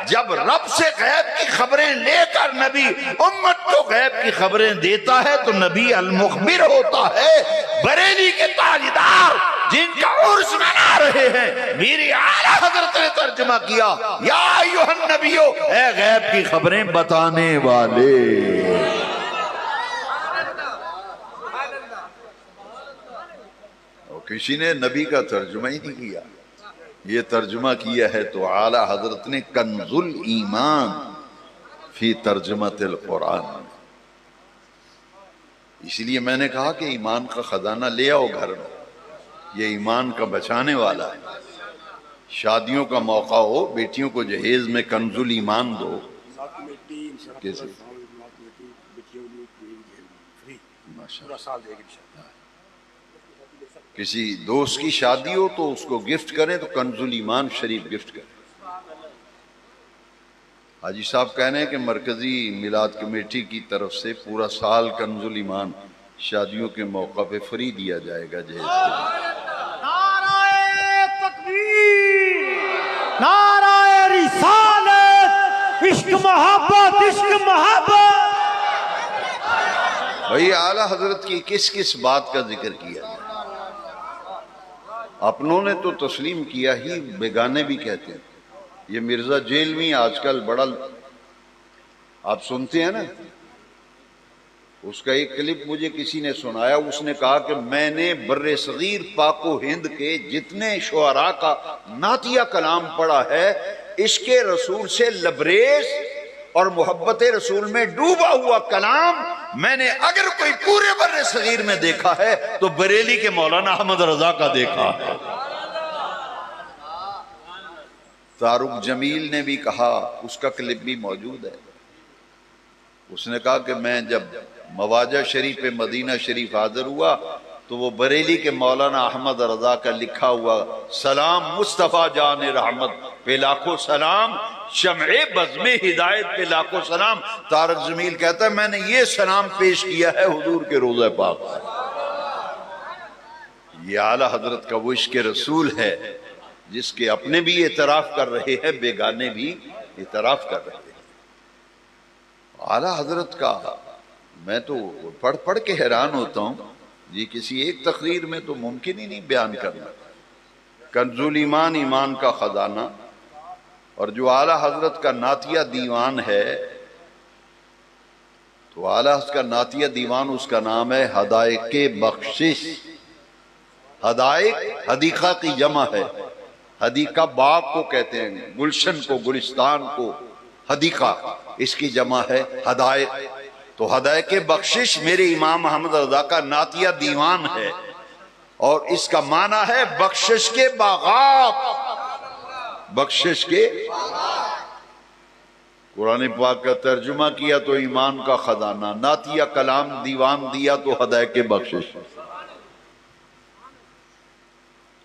جب رب سے غیب کی خبریں لے کر نبی امت کو غیب کی خبریں دیتا ہے تو نبی المخبر ہوتا ہے. بریلی کے تاجدار جن کا عرس منا رہے ہیں، میری اعلیٰ حضرت نے ترجمہ کیا یا ایھا النبیو، اے غیب کی خبریں بتانے والے. اور کسی نے نبی کا ترجمہ ہی نہیں کیا. یہ ترجمہ کیا ہے تو اعلیٰ حضرت نے کنز الایمان فی ترجمۃ القرآن. اس لیے میں نے کہا کہ ایمان کا خزانہ لے آؤ گھر میں، یہ ایمان کا بچانے والا ہے. شادیوں کا موقع ہو، بیٹیوں کو جہیز میں کنز الایمان دو. کیسے؟ کسی دوست کی شادی ہو تو اس کو گفٹ کریں تو کنز الایمان شریف گفٹ کریں. حاجی صاحب کہہ رہے ہیں کہ مرکزی میلاد کمیٹی کی طرف سے پورا سال کنز الایمان شادیوں کے موقع پہ فری دیا جائے گا جہیز کے لیے. نعرہ تکبیر، نعرہ رسالت، عشق محبت، عشق محبت. بھئی اعلیٰ حضرت کی کس کس بات کا ذکر کیا جائے؟ اپنوں نے تو تسلیم کیا ہی، بیگانے بھی کہتے ہیں. یہ مرزا جیلوی آج کل بڑا آپ سنتے ہیں نا، اس کا ایک کلپ مجھے کسی نے سنایا. اس نے کہا کہ میں نے بر صغیر پاک و ہند کے جتنے شعراء کا نعتیہ کلام پڑھا ہے، عشق رسول سے لبریز اور محبت رسول میں ڈوبا ہوا کلام میں نے اگر کوئی پورے بر صغیر میں دیکھا ہے تو بریلی کے مولانا احمد رضا کا دیکھا ہے. طارق جمیل نے بھی کہا، اس کا کلپ بھی موجود ہے. اس نے کہا کہ میں جب مواجہ شریف پہ مدینہ شریف حاضر ہوا تو وہ بریلی کے مولانا احمد رضا کا لکھا ہوا سلام مصطفیٰ جان رحمت پہ لاکھوں سلام، شمع بزم ہدایت پہ لاکھوں سلام. طارق جمیل کہتا ہے میں نے یہ سلام پیش کیا ہے حضور کے روضہ پاک. یہ اعلیٰ حضرت کا وہ عشق رسول ہے جس کے اپنے بھی اعتراف کر رہے ہیں، بیگانے بھی اعتراف کر رہے ہیں. اعلیٰ حضرت کا میں تو پڑھ کے حیران ہوتا ہوں. یہ کسی ایک تقریر میں تو ممکن ہی نہیں بیان کرنا. کنز الایمان ایمان کا خزانہ، اور جو اعلیٰ حضرت کا نعتیہ دیوان ہے تو اعلیٰ حضرت کا نعتیہ دیوان اس کا نام ہے حدائق بخشش. حدائق حدیقہ کی جمع ہے. حدیقہ باغ کو کہتے ہیں، گلشن کو، گلستان کو حدیقہ، اس کی جمع ہے حدائق. تو ہدایت بخشش میرے امام احمد رضا کا نعتیہ دیوان ہے، اور اس کا معنی ہے بخشش کے باغات، بخشش کے قرآن پاک کا ترجمہ کیا تو ایمان کا خزانہ، نعتیہ کلام دیوان دیا تو ہدایت بخشش۔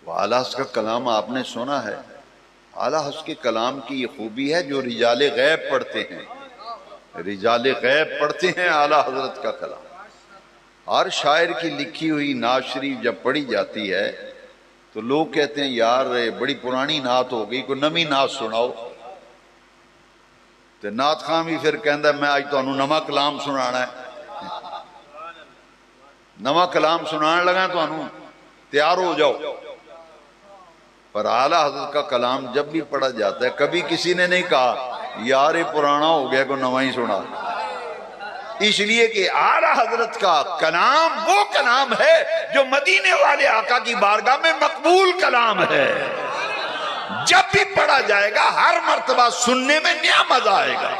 اعلیٰ حضرت کا کلام آپ نے سنا ہے، اعلیٰ حضرت کے کلام کی یہ خوبی ہے جو رجال غیب پڑھتے ہیں، رجال غیب پڑھتے ہیں اعلیٰ حضرت کا کلام۔ ہر شاعر کی لکھی ہوئی نعت شریف جب پڑھی جاتی ہے تو لوگ کہتے ہیں یار بڑی پرانی نعت ہو گئی، کوئی نمی نعت سناؤ، تو نعت خان بھی پھر کہندا میں آج تانوں نواں کلام سنانا ہے، نواں کلام سنان لگا تانوں، تیار ہو جاؤ۔ پر اعلیٰ حضرت کا کلام جب بھی پڑھا جاتا ہے کبھی کسی نے نہیں کہا یار یہ پرانا ہو گیا کوئی نواں ہی سنا، اس لیے کہ اعلیٰ حضرت کا کلام وہ کلام ہے جو مدینے والے آقا کی بارگاہ میں مقبول کلام ہے، جب بھی پڑھا جائے گا ہر مرتبہ سننے میں نیا مزہ آئے گا۔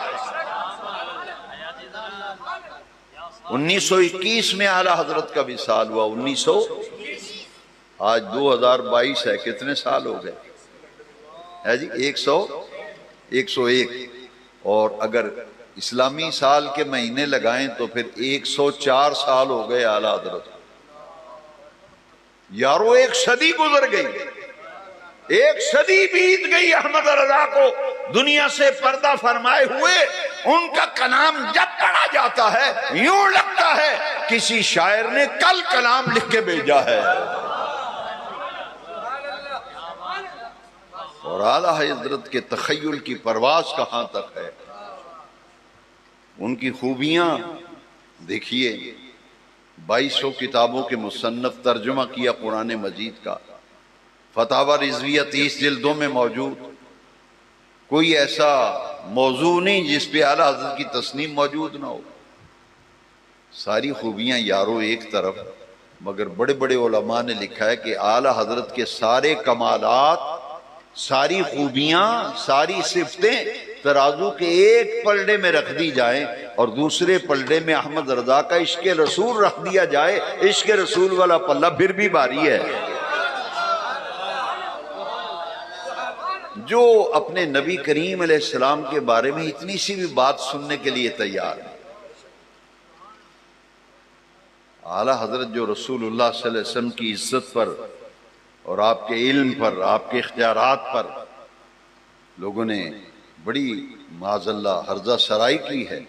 1921 میں اعلیٰ حضرت کا وصال ہوا، آج 2022 ہے، کتنے سال ہو گئے ہے جی؟ 101، اور اگر اسلامی سال کے مہینے لگائیں تو پھر 104 سال ہو گئے اعلیٰ حضرت۔ یارو ایک صدی گزر گئی، ایک صدی بیت گئی احمد رضا کو دنیا سے پردہ فرمائے ہوئے۔ ان کا کلام جب پڑھا جاتا ہے یوں لگتا ہے کسی شاعر نے کل کلام لکھ کے بھیجا ہے۔ اور اعلیٰ حضرت کے تخیل کی پرواز کہاں تک ہے، ان کی خوبیاں دیکھیے۔ 2200 کتابوں کے مصنف، ترجمہ کیا قرآن مجید کا، فتاوی رضویہ 30 جلدوں میں موجود، کوئی ایسا موضوع نہیں جس پہ اعلیٰ حضرت کی تصنیف موجود نہ ہو۔ ساری خوبیاں یارو ایک طرف، مگر بڑے بڑے علماء نے لکھا ہے کہ اعلیٰ حضرت کے سارے کمالات، ساری خوبیاں، ساری صفتیں ترازو کے ایک پلڑے میں رکھ دی جائیں اور دوسرے پلڑے میں احمد رضا کا عشق رسول رکھ دیا جائے، عشق رسول والا پلہ پھر بھی بھاری ہے۔ جو اپنے نبی کریم علیہ السلام کے بارے میں اتنی سی بھی بات سننے کے لیے تیار ہے، اعلیٰ حضرت جو رسول اللہ صلی اللہ علیہ وسلم کی عزت پر اور آپ کے علم پر، آپ کے اختیارات پر لوگوں نے بڑی معاذ اللہ ہرزہ سرائی کی ہے۔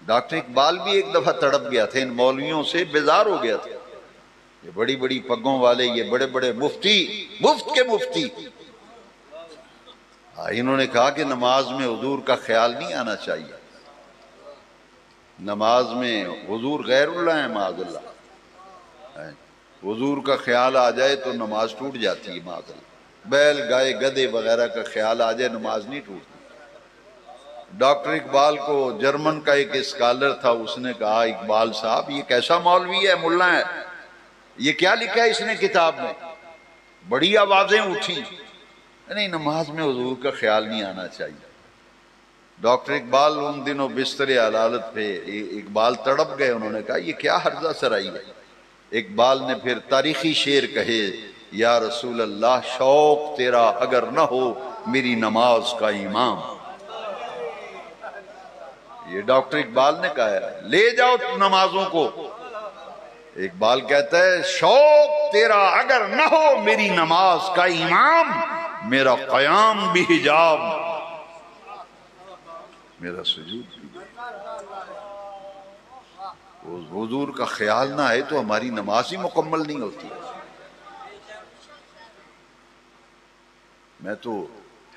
ڈاکٹر اقبال بھی ایک دفعہ تڑپ گیا تھا، ان مولویوں سے بیزار ہو گیا تھا، یہ بڑی بڑی پگوں والے، یہ بڑے بڑے مفتی، مفت کے مفتی، انہوں نے کہا کہ نماز میں حضور کا خیال نہیں آنا چاہیے، نماز میں حضور غیر اللہ ہے معاذ اللہ، حضور کا خیال آ جائے تو نماز ٹوٹ جاتی ہے معاذ اللہ، بیل گائے گدے وغیرہ کا خیال آ جائے نماز نہیں ٹوٹتی۔ ڈاکٹر اقبال کو جرمن کا ایک اسکالر تھا، اس نے کہا اقبال صاحب یہ کیسا مولوی ہے، ملا ہے، یہ کیا لکھا ہے اس نے کتاب میں؟ بڑی آوازیں اٹھیں، نہیں نماز میں حضور کا خیال نہیں آنا چاہیے۔ ڈاکٹر اقبال ان دنوں بستر عدالت پہ، اقبال تڑپ گئے، انہوں نے کہا یہ کیا ہرزہ سرائی ہے۔ اقبال نے پھر تاریخی شعر کہے، یا رسول اللہ شوق تیرا اگر نہ ہو میری نماز کا امام۔ یہ ڈاکٹر اقبال نے کہا ہے، لے جاؤ نمازوں کو۔ اقبال کہتا ہے شوق تیرا اگر نہ ہو میری نماز کا امام، میرا قیام بھی حجاب، میرا سجود بھی۔ حضور کا خیال نہ آئے تو ہماری نماز ہی مکمل نہیں ہوتی۔ میں تو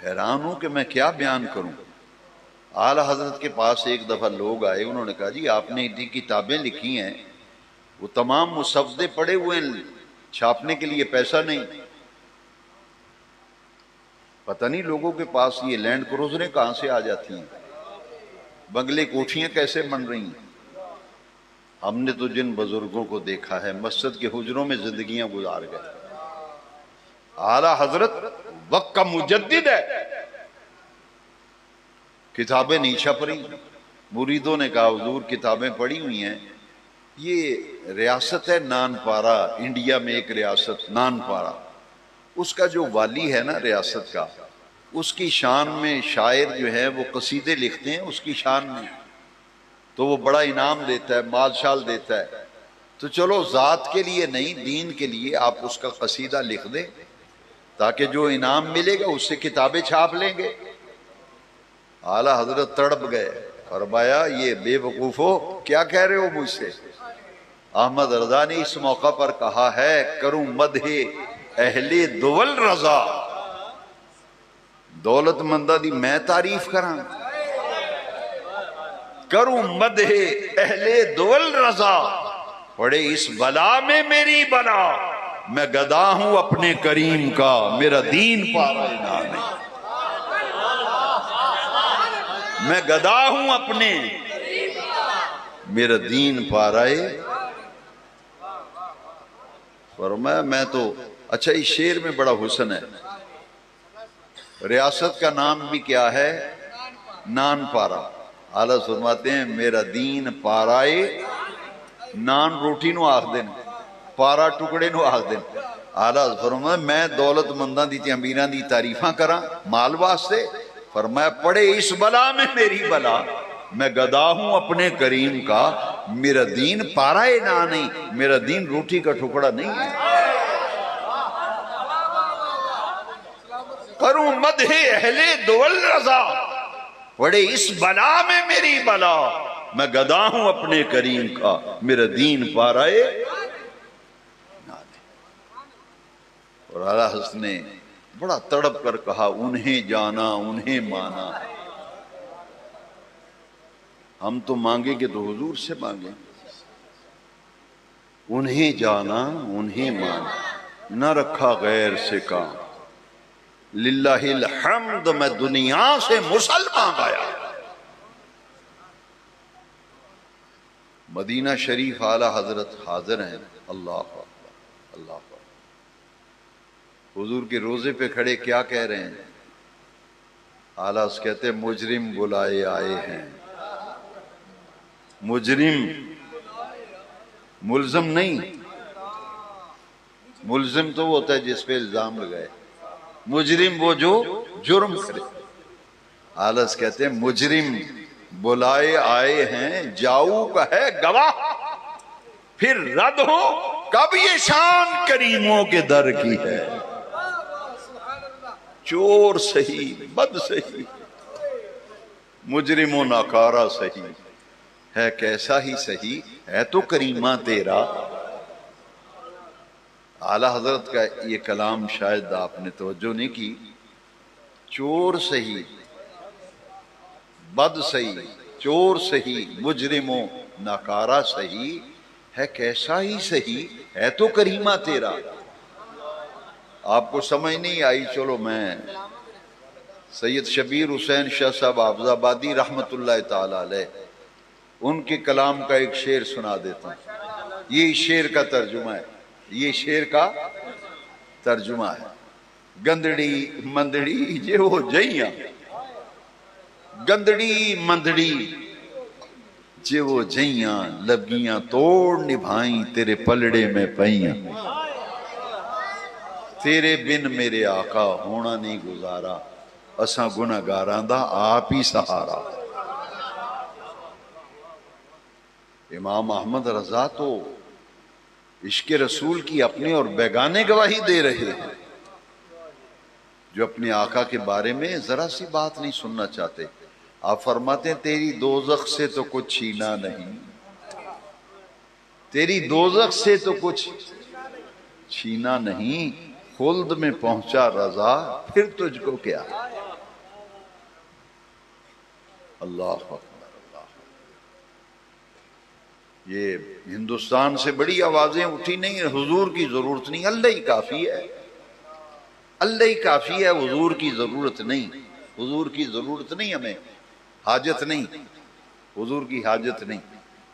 حیران ہوں کہ میں کیا بیان کروں۔ اعلیٰ حضرت کے پاس ایک دفعہ لوگ آئے، انہوں نے کہا جی آپ نے اتنی کتابیں لکھی ہیں، وہ تمام مسودے پڑے ہوئے ہیں، چھاپنے کے لیے پیسہ نہیں، پتہ نہیں لوگوں کے پاس یہ لینڈ کروزریں کہاں سے آ جاتی ہیں، بنگلے کوٹھیاں کیسے بن رہی ہیں۔ ہم نے تو جن بزرگوں کو دیکھا ہے مسجد کے حجروں میں زندگیاں گزار گئے۔ اعلیٰ حضرت وقت کا مجدد ہے، کتابیں نہیں چھپ رہی، مریدوں نے کہا حضور کتابیں پڑھی ہوئی ہیں، یہ ریاست ہے نان پارا، انڈیا میں ایک ریاست نان پارا، اس کا جو والی ہے نا ریاست کا، اس کی شان میں شاعر جو ہے وہ قصیدے لکھتے ہیں اس کی شان میں، تو وہ بڑا انعام دیتا ہے، مال شال دیتا ہے، تو چلو ذات کے لیے نہیں دین کے لیے آپ اس کا قصیدہ لکھ دیں تاکہ جو انعام ملے گا اس سے کتابیں چھاپ لیں گے۔ اعلیٰ حضرت تڑپ گئے، فرمایا یہ بے وقوفو کیا کہہ رہے ہو مجھ سے؟ احمد رضا نے اس موقع پر کہا ہے کروں مدح اہل دول رضا، دولت مندہ دی میں تعریف کراں، کروں مدح اہل دول رضا، پڑے اس بلا میں میری بلا، میں گدا ہوں اپنے کریم کا، میرا دین پارا انعام ہے، میں گدا ہوں اپنے، میرا دین پارائے۔ فرمایا میں تو اچھا اس شعر میں بڑا حسن ہے، ریاست کا نام بھی کیا ہے؟ نان پارا۔ اعلیٰ فرماتے ہیں میرا دین پارائے، نان روٹی نو آخ دین، پارا ٹکڑے نو آخ دین۔ اعلیٰ فرمایا میں دولت منداں دی امیراں دی تعریفاں کراں مال واسطے؟ فرمایا پڑے اس بلا میں میری بلا، میں گدا ہوں اپنے کریم کا، میرا دین پارائے نہ نہیں، میرا دین روٹی کا ٹکڑا نہیں ہے۔ کروں مدح اہل دول رضا، پڑے اس بلا میں میری بلا، میں گدا ہوں اپنے کریم کا، میرا دین پارائے نہ نہیں۔ اور اعلیٰ حضرت نے بڑا تڑپ کر کہا انہیں جانا انہیں مانا، ہم تو مانگیں گے تو حضور سے مانگیں، انہیں جانا انہیں مانا، نہ رکھا غیر سے کام، للہ الحمد میں دنیا سے مسلمان آیا۔ مدینہ شریف اعلیٰ حضرت حاضر ہیں، اللہ اکبر اللہ اکبر، حضور کے روزے پہ کھڑے کیا کہہ رہے ہیں؟ اعلیٰ کہتے ہیں مجرم بلائے آئے ہیں، مجرم ملزم نہیں، ملزم تو وہ ہوتا ہے جس پہ الزام لگائے، مجرم وہ جو جرم کرے۔ اعلیٰ کہتے ہیں مجرم بلائے آئے ہیں، جاؤ کا ہے گواہ، پھر رد ہو کب یہ شان کریموں کے در کی ہے، چور سہی بد سہی مجرم و ناکارہ سہی، ہے کیسا ہی سہی ہے تو کریمہ تیرا۔ اعلیٰ حضرت کا یہ کلام شاید آپ نے توجہ نہیں کی، چور سہی بد سہی، چور سہی مجرم و ناکارہ سہی، ہے کیسا ہی سہی ہے تو کریمہ تیرا۔ آپ کو سمجھ نہیں آئی، چلو میں سید شبیر حسین شاہ صاحب حافظ آبادی رحمت اللہ تعالی علیہ ان کے کلام کا ایک شعر سنا دیتا ہوں، یہ شعر کا ترجمہ ہے، یہ شعر کا ترجمہ ہے۔ گندڑی مندڑی جے وہ جئیاں، گندڑی مندڑی جے وہ جئیاں، لبگیاں توڑ نبھائیں تیرے پلڑے میں پئیاں، تیرے بن میرے آقا ہونا نہیں گزارا، اساں گناہگاراں دا آپ ہی سہارا۔ امام احمد رضا تو عشق رسول کی اپنے اور بیگانے گواہی دے رہے ہیں، جو اپنے آقا کے بارے میں ذرا سی بات نہیں سننا چاہتے۔ آپ فرماتے ہیں تیری دوزخ سے تو کچھ چھینا نہیں، تیری دوزخ سے تو کچھ چھینا نہیں، خلد میں پہنچا رضا پھر تجھ کو کیا۔ اللہ اکبر اللہ۔ یہ ہندوستان سے بڑی آوازیں اٹھی نہیں، حضور کی ضرورت نہیں، اللہ ہی کافی ہے، اللہ ہی کافی ہے، حضور کی ضرورت نہیں، حضور کی ضرورت نہیں، ہمیں حاجت نہیں، حضور کی حاجت نہیں۔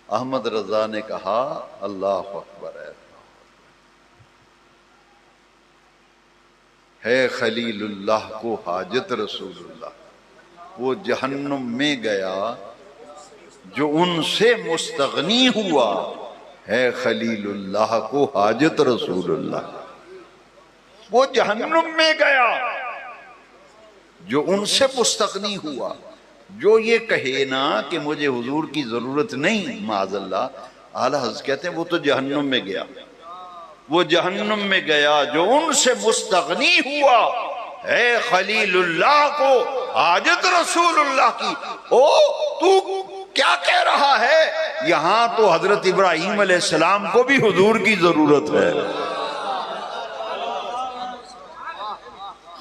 احمد رضا نے کہا اللہ اکبر ہے خلیل اللہ کو حاجت رسول اللہ، وہ جہنم میں گیا جو ان سے مستغنی ہوا ہے خلیل اللہ کو حاجت رسول اللہ. وہ جہنم میں گیا جو ان سے مستغنی ہوا. جو یہ کہے نا کہ مجھے حضور کی ضرورت نہیں، معاذ اللہ، اعلیٰ حضرت کہتے ہیں وہ تو جہنم میں گیا. وہ جہنم میں گیا جو ان سے مستغنی ہوا ہے خلیل اللہ کو حاجت رسول اللہ کی. او تو کیا کہہ رہا ہے؟ یہاں تو حضرت ابراہیم علیہ السلام کو بھی حضور کی ضرورت ہے.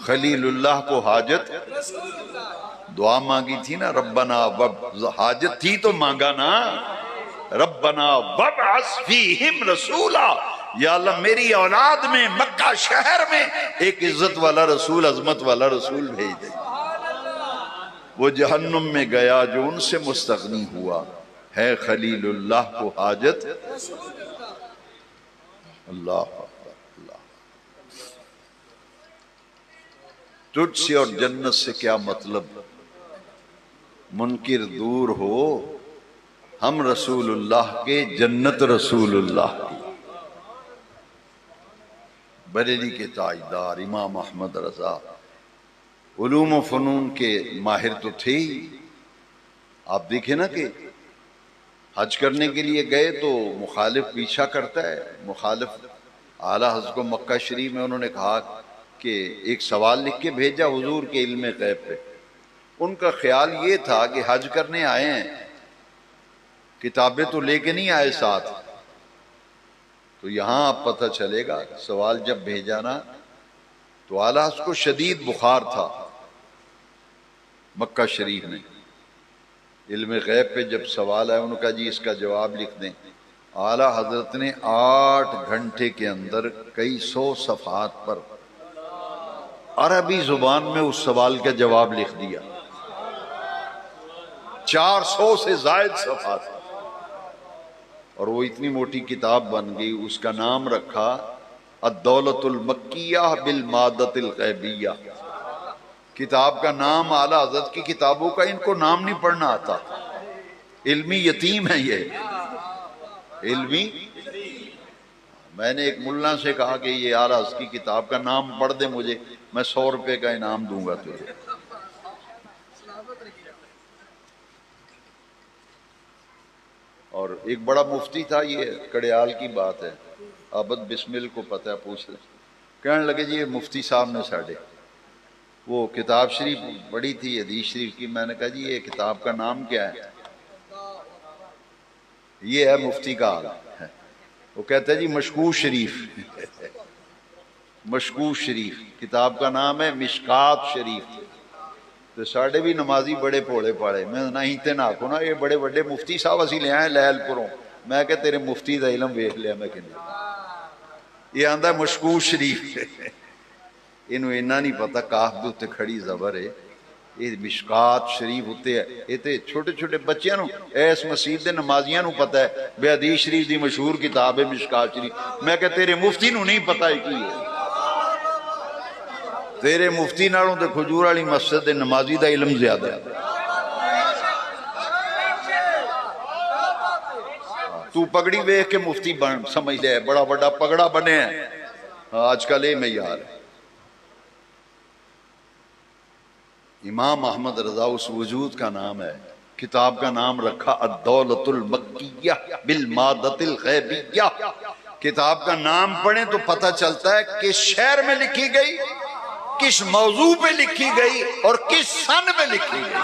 خلیل اللہ کو حاجت، دعا مانگی تھی نا، ربنا حاجت تھی تو مانگا نا، ربنا وابعث فیہم رسولا، یا اللہ میری اولاد میں مکہ شہر میں ایک عزت والا رسول، عظمت والا رسول بھیج دے. وہ جہنم میں گیا جو ان سے مستغنی ہوا ہے خلیل اللہ کو حاجت. اللہ تجھ سے اور جنت سے کیا مطلب؟ منکر دور ہو، ہم رسول اللہ کے، جنت رسول اللہ کی. بریلی کے تاجدار امام احمد رضا علوم و فنون کے ماہر تو تھے ہی. آپ دیکھیں نا کہ حج کرنے کے لیے گئے تو مخالف پیچھا کرتا ہے. مخالف اعلیٰ حضرت کو مکہ شریف میں انہوں نے کہا کہ ایک سوال لکھ کے بھیجا حضور کے علم غیب پہ. ان کا خیال یہ تھا کہ حج کرنے آئے ہیں، کتابیں تو لے کے نہیں آئے ساتھ. تو یہاں اب پتہ چلے گا. سوال جب بھیجا نا تو اعلیٰ حضرت کو شدید بخار تھا مکہ شریف میں. علم غیب پہ جب سوال آیا انہوں نے کہا جی اس کا جواب لکھ دیں. اعلیٰ حضرت نے 8 گھنٹے کے اندر کئی 100 صفحات پر عربی زبان میں اس سوال کا جواب لکھ دیا. 400 سے زائد صفحات، اور وہ اتنی موٹی کتاب بن گئی. اس کا نام رکھا الدولۃ المکیہ بالمادۃ الغیبیہ. کتاب کا نام، اعلیٰ حضرت کی کتابوں کا ان کو نام نہیں پڑھنا آتا. علمی یتیم ہے یہ، علمی. میں نے ایک ملا سے کہا کہ یہ اعلیٰ حضرت کی کتاب کا نام پڑھ دے مجھے، میں 100 روپے کا انعام دوں گا تجھے. اور ایک بڑا مفتی تھا، یہ کڑیال کی بات ہے، عبد بسمل کو پتہ ہے، پوچھ لیں. کہنے لگے جی یہ مفتی صاحب نے ساڑھے وہ کتاب شریف پڑھی تھی حدیث شریف کی. میں نے کہا جی یہ کتاب کا نام کیا ہے؟ یہ ہے مفتی کا حال. وہ کہتا ہے جی مشکوک شریف. مشکوک شریف کتاب کا نام ہے، مشکات شریف. تو ساڑھے بھی نمازی بڑے پوڑے پاڑے. میں نہ ہی تے نہ کو نا یہ بڑے بڑے مفتی صاحب اسی لے آئے لیل پوروں. میں کہ تیرے مفتی دا علم ویکھ لیا میں کہ یہ آندا مشکوک شریف. انہوں اینا نہیں پتا کاف دے تے کھڑی زبر ہے. یہ مشکات شریف ہوتے ہے. یہ تے چھوٹے چھوٹے بچیاں نو ایس مسجد دے نمازیاں نو پتا ہے بے حدیث شریف دی مشہور کتاب ہے مشکات شریف. میں کہ تیرے مفتی نو نہیں پتا ہے کی ہے. تیرے مفتی نالوں تے کھجور والی مسجد دے نمازی دا علم زیادہ ہے. تو پگڑی ویکھ کے مفتی بن سمجھ لے، بڑا بڑا پگڑا بنے ہیں آج کل یہ معیار ہے. امام احمد رضا اس وجود کا نام ہے. کتاب کا نام رکھا الدولۃ المکیہ بالمادۃ الغیبیہ. کتاب کا نام پڑھیں تو پتہ چلتا ہے کس شہر میں لکھی گئی، کس موضوع پہ لکھی گئی اور کس سن میں لکھی گئی.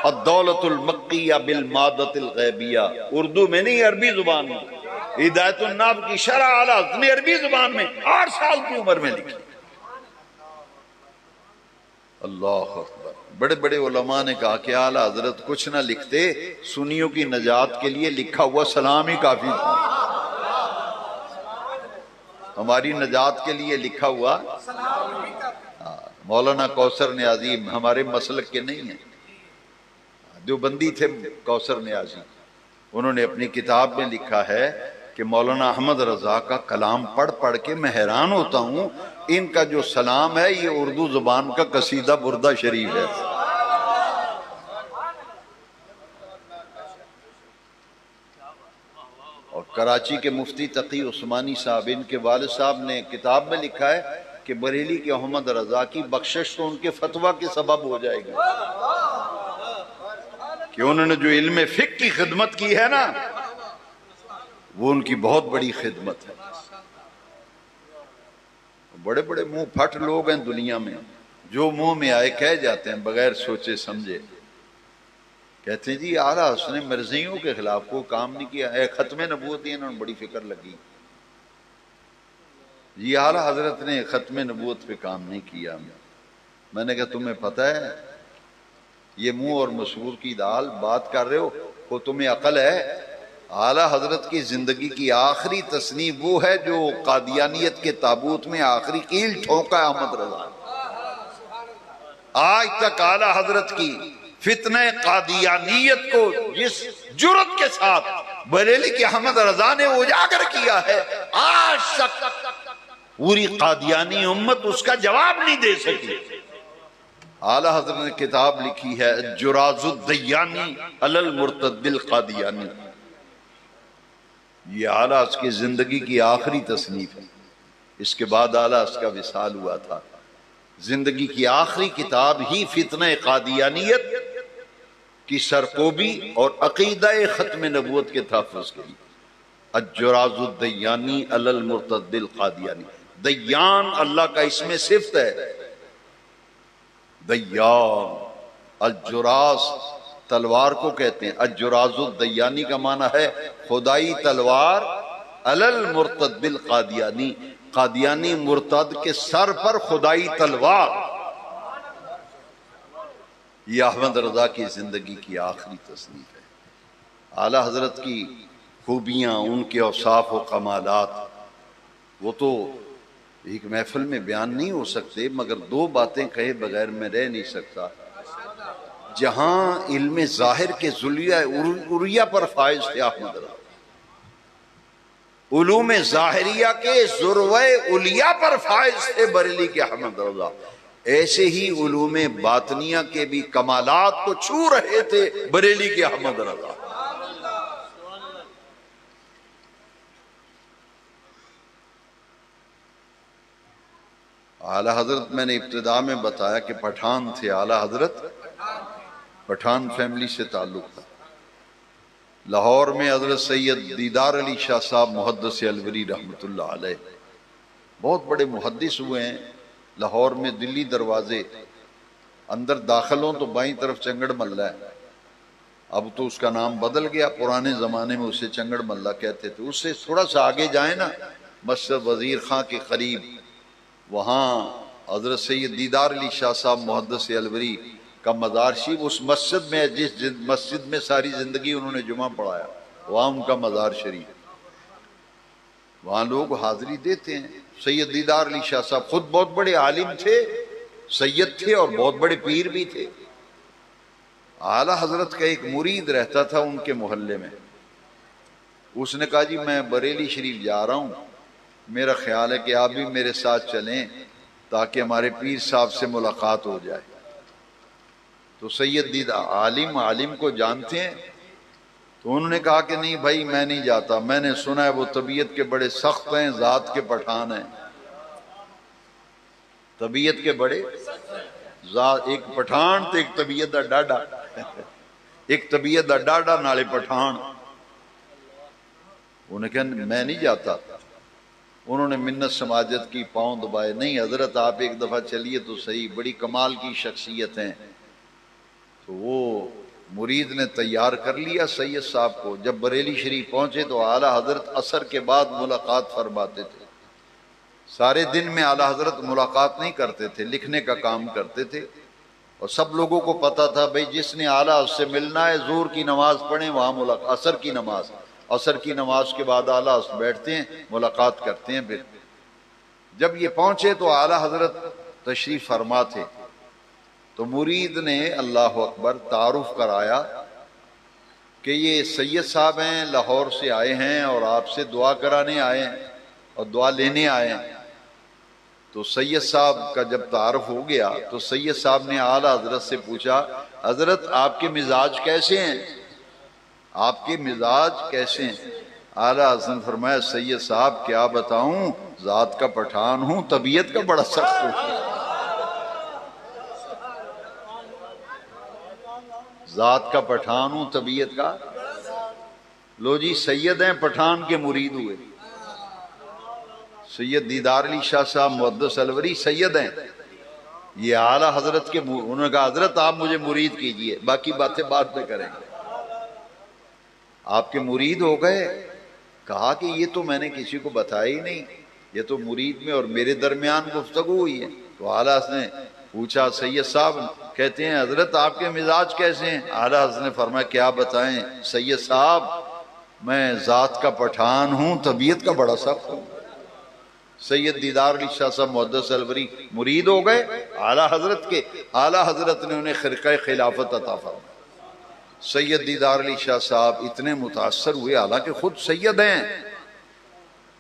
الدولۃ المکیہ بالمادۃ الغیبیہ. اردو میں نہیں، عربی زبان میں. ہدایت الناب کی شرح اعلیٰ حضرت نے عربی زبان میں 8 سال کی عمر میں لکھی. اللہ اکبر. بڑے بڑے علماء نے کہا کہ اعلیٰ حضرت کچھ نہ لکھتے، سنیوں کی نجات کے لیے لکھا ہوا سلام ہی کافی تھا. ہماری نجات کے لیے لکھا ہوا. مولانا کوثر نیازی ہمارے مسلک کے نہیں ہیں، دیوبندی تھے کوثر نیازی. انہوں نے اپنی کتاب میں لکھا ہے کہ مولانا احمد رضا کا کلام پڑھ پڑھ کے میں حیران ہوتا ہوں، ان کا جو سلام ہے یہ اردو زبان کا قصیدہ بردہ شریف ہے. کراچی کے مفتی تقی عثمانی صاحب، ان کے والد صاحب نے کتاب میں لکھا ہے کہ بریلی کے احمد رضا کی بخشش تو ان کے فتویٰ کے سبب ہو جائے گی، کہ انہوں نے جو علم فقہ کی خدمت کی ہے نا، وہ ان کی بہت بڑی خدمت ہے۔ بڑے بڑے منہ پھٹ لوگ ہیں دنیا میں، جو منہ میں آئے کہہ جاتے ہیں بغیر سوچے سمجھے۔ کہتے ہیں جی اعلیٰ حضرت نے مرزیوں کے خلاف کوئی کام نہیں کیا ہے، ختم نبوت ہی انہوں نے بڑی فکر لگی۔ جی اعلیٰ حضرت نے ختم نبوت پہ کام نہیں کیا۔ میں نے کہا تمہیں پتہ ہے یہ منہ اور مسور کی دال بات کر رہے ہو، وہ تمہیں عقل ہے؟ اعلیٰ حضرت کی زندگی کی آخری تصنیف وہ ہے جو قادیانیت کے تابوت میں آخری کیل ٹھونکا ہے احمد رضا۔ آج تک اعلیٰ حضرت کی فتنہ قادیانیت کو جس جرت کے ساتھ بریلی کے احمد رضا نے اجاگر کیا ہے، آج تک پوری قادیانی امت اس کا جواب نہیں دے سکی۔ اعلیٰ حضرت نے کتاب لکھی ہے جراز الدیانی علی المرتد القادیانی، یہ اعلیٰ حضرت کی زندگی کی آخری تصنیف ہے۔ اس کے بعد اعلیٰ حضرت کا وصال ہوا تھا، زندگی کی آخری کتاب ہی فتنہ قادیانیت کی سرکوبی اور عقیدہ ختم نبوت کے تحفظ کے لیے الجراز الدیانی علی المرتد القادیانی۔ دیان اللہ کا اس میں صفت ہے، دیان۔ الجراز تلوار کو کہتے ہیں، الجراز الدیانی کا معنی ہے خدائی تلوار علی المرتد القادیانی، قادیانی مرتد کے سر پر خدائی تلوار۔ یہ احمد رضا کی زندگی کی آخری تصنیف ہے۔ اعلیٰ حضرت کی خوبیاں، ان کے اوصاف و کمالات وہ تو ایک محفل میں بیان نہیں ہو سکتے، مگر دو باتیں کہے بغیر میں رہ نہیں سکتا۔ جہاں علم ظاہر کے ذریعہ عریہ پر فائز تھے احمد رضا، علوم ظاہریہ کے ذروہ علیہ پر فائز تھے بریلی کے احمد رضا، ایسے ہی علوم باطنیہ کے بھی کمالات کو چھو رہے تھے بریلی کے احمد رضا۔ اعلیٰ حضرت میں نے ابتدا میں بتایا کہ پٹھان تھے، اعلیٰ حضرت پٹھان فیملی سے تعلق تھا۔ لاہور میں حضرت سید دیدار علی شاہ صاحب محدث الوری رحمۃ اللہ علیہ بہت بڑے محدث ہوئے ہیں۔ لاہور میں دلی دروازے اندر داخل ہوں تو بائیں طرف چنگڑ ملہ ہے، اب تو اس کا نام بدل گیا، پرانے زمانے میں اسے چنگڑ ملہ کہتے تھے۔ اس سے تھوڑا سا آگے جائیں نا، مسجد وزیر خان کے قریب، وہاں حضرت سید دیدار علی شاہ صاحب محدث الوری کا مزار شریف اس مسجد میں ہے جس مسجد میں ساری زندگی انہوں نے جمعہ پڑھایا، وہاں ان کا مزار شریف، وہاں لوگ حاضری دیتے ہیں۔ سید دیدار علی شاہ صاحب خود بہت بڑے عالم تھے، سید تھے اور بہت بڑے پیر بھی تھے۔ اعلیٰ حضرت کا ایک مرید رہتا تھا ان کے محلے میں، اس نے کہا جی میں بریلی شریف جا رہا ہوں، میرا خیال ہے کہ آپ بھی میرے ساتھ چلیں تاکہ ہمارے پیر صاحب سے ملاقات ہو جائے۔ تو سید دیدار عالم کو جانتے ہیں، تو انہوں نے کہا کہ نہیں بھائی میں نہیں جاتا، میں نے سنا ہے وہ طبیعت کے بڑے سخت ہیں، ذات کے پٹھان ہیں، طبیعت کے بڑے ذات، ایک پٹھان تو ایک طبیعت دا ڈاڈا، ایک طبیعت دا ڈاڈا نالے پٹھان۔ انہوں نے کہا میں نہیں جاتا۔ انہوں نے منت سماجت کی، پاؤں دبائے، نہیں حضرت آپ ایک دفعہ چلیے تو صحیح، بڑی کمال کی شخصیت ہیں۔ تو وہ مرید نے تیار کر لیا سید صاحب کو۔ جب بریلی شریف پہنچے تو اعلیٰ حضرت عصر کے بعد ملاقات فرماتے تھے۔ سارے دن میں اعلیٰ حضرت ملاقات نہیں کرتے تھے، لکھنے کا کام کرتے تھے، اور سب لوگوں کو پتا تھا بھئی جس نے اعلیٰ حضرت سے ملنا ہے ظہر کی نماز پڑھیں، وہاں ملاقات، عصر کی نماز کے بعد اعلیٰ حضرت بیٹھتے ہیں، ملاقات کرتے ہیں۔ پھر جب یہ پہنچے تو اعلیٰ حضرت تشریف فرما تھے، تو مرید نے اللہ اکبر تعارف کرایا کہ یہ سید صاحب ہیں، لاہور سے آئے ہیں اور آپ سے دعا کرانے آئے ہیں اور دعا لینے آئے ہیں۔ تو سید صاحب کا جب تعارف ہو گیا تو سید صاحب نے اعلیٰ حضرت سے پوچھا حضرت آپ کے مزاج کیسے ہیں، آپ کے مزاج کیسے ہیں؟ اعلیٰ حضرت نے فرمایا سید صاحب کیا بتاؤں، ذات کا پٹھان ہوں، طبیعت کا بڑا سخت ہوں۔ ذات کا پٹھان ہوں، طبیعت کا، لو جی سید ہیں، پٹھان کے مرید ہوئے۔ سید دیدار علی شاہ صاحب محدث الوری سید ہیں، یہ اعلیٰ حضرت کے انہوں نے کہا حضرت آپ مجھے مرید کیجئے، باقی باتیں بعد میں کریں گے۔ آپ کے مرید ہو گئے، کہا کہ یہ تو میں نے کسی کو بتایا ہی نہیں، یہ تو مرید میں اور میرے درمیان گفتگو ہوئی ہے۔ تو اعلیٰ حضرت نے پوچھا سید صاحب کہتے ہیں حضرت آپ کے مزاج کیسے ہیں؟ اعلیٰ حضرت نے فرمایا کیا بتائیں سید صاحب، میں ذات کا پٹھان ہوں، طبیعت کا بڑا سخت ہوں۔ سید دیدار علی شاہ صاحب محدث الوری مرید ہو گئے اعلیٰ حضرت کے، اعلیٰ حضرت نے انہیں خرقہ خلافت عطا فرمایا۔ سید دیدار علی شاہ صاحب اتنے متاثر ہوئے، حالانکہ خود سید ہیں،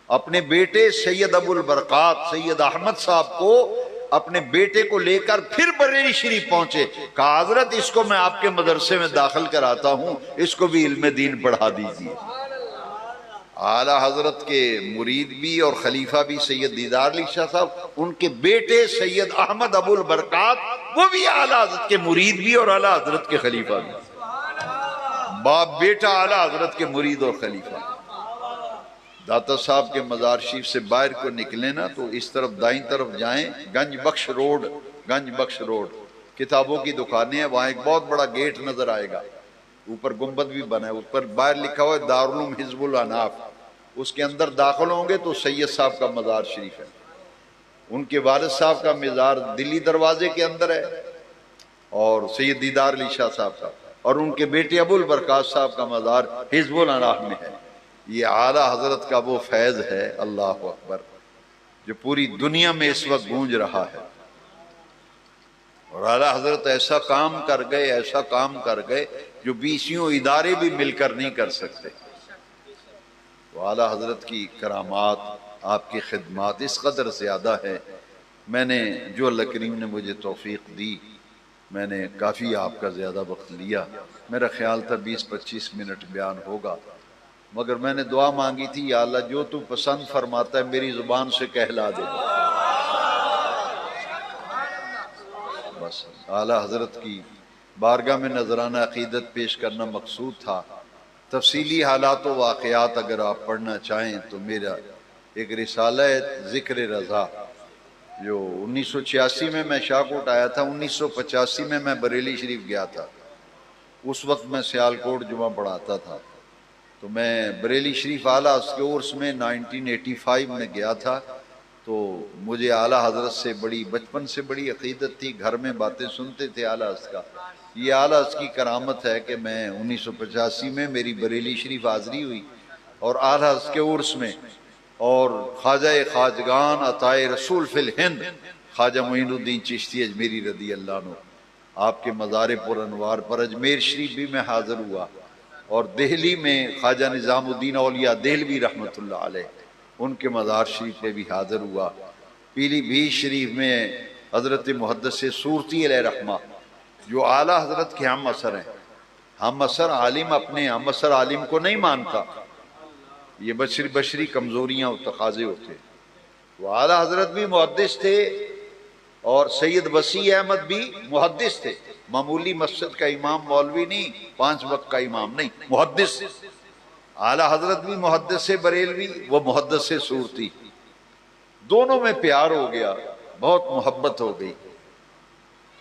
اپنے بیٹے سید ابو البرکات سید احمد صاحب کو اپنے بیٹے کو لے کر پھر بریلی شریف پہنچے، کہا حضرت اس کو میں آپ کے مدرسے میں داخل کراتا ہوں، اس کو بھی علم دین پڑھا دیجیے۔ اعلیٰ حضرت کے مرید بھی اور خلیفہ بھی سید دیدار علی شاہ صاحب، ان کے بیٹے سید احمد ابو البرکات وہ بھی اعلیٰ حضرت کے مرید بھی اور اعلیٰ حضرت کے خلیفہ بھی، باپ بیٹا اعلیٰ حضرت کے مرید اور خلیفہ۔ داتا صاحب کے مزار شریف سے باہر کو نکلیں نا تو اس طرف دائیں طرف جائیں، گنج بخش روڈ کتابوں کی دکانیں ہیں، وہاں ایک بہت بڑا گیٹ نظر آئے گا، اوپر گنبد بھی بنا ہے، اوپر باہر لکھا ہوا ہے دارالعلوم حزب الاناف، اس کے اندر داخل ہوں گے تو سید صاحب کا مزار شریف ہے، ان کے والد صاحب کا مزار دلی دروازے کے اندر ہے، اور سید دیدار علی شاہ صاحب کا، اور ان کے بیٹے ابو البرکات صاحب کا مزار حزب الاناف میں ہے۔ یہ اعلیٰ حضرت کا وہ فیض ہے، اللہ اکبر، جو پوری دنیا میں اس وقت گونج رہا ہے۔ اور اعلیٰ حضرت ایسا کام کر گئے جو 20 ادارے بھی مل کر نہیں کر سکتے۔ تو اعلیٰ حضرت کی کرامات، آپ کی خدمات اس قدر زیادہ ہے، میں نے جو اللہ کریم نے مجھے توفیق دی، میں نے کافی آپ کا زیادہ وقت لیا، میرا خیال تھا 20-25 منٹ بیان ہوگا، مگر میں نے دعا مانگی تھی یا اللہ جو تو پسند فرماتا ہے میری زبان سے کہلا دے۔ بس اعلیٰ حضرت کی بارگاہ میں نذرانہ عقیدت پیش کرنا مقصود تھا۔ تفصیلی حالات و واقعات اگر آپ پڑھنا چاہیں تو میرا ایک رسالہ ہے ذکر رضا، جو 1986 میں شاہکوٹ آیا تھا، 1985 میں بریلی شریف گیا تھا، اس وقت میں سیالکوٹ جمعہ پڑھاتا تھا، تو میں بریلی شریف اعلیٰ اس کے عرس میں 1985 میں گیا تھا، تو مجھے اعلیٰ حضرت سے بچپن سے بڑی عقیدت تھی، گھر میں باتیں سنتے تھے اعلیٰ حضرت کا۔ یہ اعلیٰ حضرت کی کرامت ہے کہ میں 1985 میں میری بریلی شریف حاضری ہوئی، اور اعلیٰ حضرت کے عرس میں، اور خواجہ خواجگان عطائے رسول فی الہند خواجہ معین الدین چشتی اجمیری رضی اللہ عنہ، آپ کے مزار پر انوار پر اجمیر شریف بھی میں حاضر ہوا، اور دہلی میں خواجہ نظام الدین اولیاء دہلوی رحمۃ اللہ علیہ، ان کے مزار شریف پہ بھی حاضر ہوا۔ پیلی بھیت شریف میں حضرت محدث صورتی علیہ رحمہ، جو اعلیٰ حضرت کے ہم اثر ہیں، ہم اثر عالم اپنے ہم اثر عالم کو نہیں مانتا، یہ بشری کمزوریاں و تقاضے ہوتے، وہ اعلیٰ حضرت بھی محدث تھے، اور سید وسیع احمد بھی محدث تھے، معمولی مسجد کا امام مولوی نہیں، 5 وقت کا امام نہیں، محدث۔ اعلیٰ حضرت بھی محدث بریلوی، وہ محدث صورتی، دونوں میں پیار ہو گیا، بہت محبت ہو گئی۔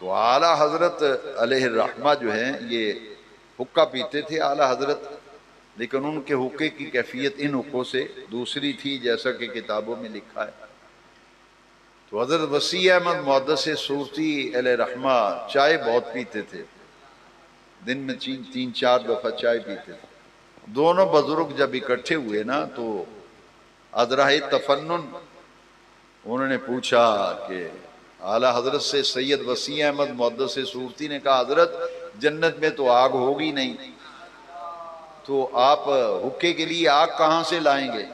تو اعلیٰ حضرت علیہ الرحمہ جو ہیں یہ حقہ پیتے تھے اعلیٰ حضرت، لیکن ان کے حقے کی کیفیت ان حقوں سے دوسری تھی، جیسا کہ کتابوں میں لکھا ہے۔ تو حضرت وسیع احمد محدث صورتی علیہ رحمہ چائے بہت پیتے تھے، دن میں 3-4 دفعہ چائے پیتے تھے۔ دونوں بزرگ جب اکٹھے ہوئے نا تو ادراہ تفنن انہوں نے پوچھا کہ اعلیٰ حضرت سے، سید وسیع احمد محدث صورتی نے کہا حضرت جنت میں تو آگ ہوگی نہیں، تو آپ حقے کے لیے آگ کہاں سے لائیں گے؟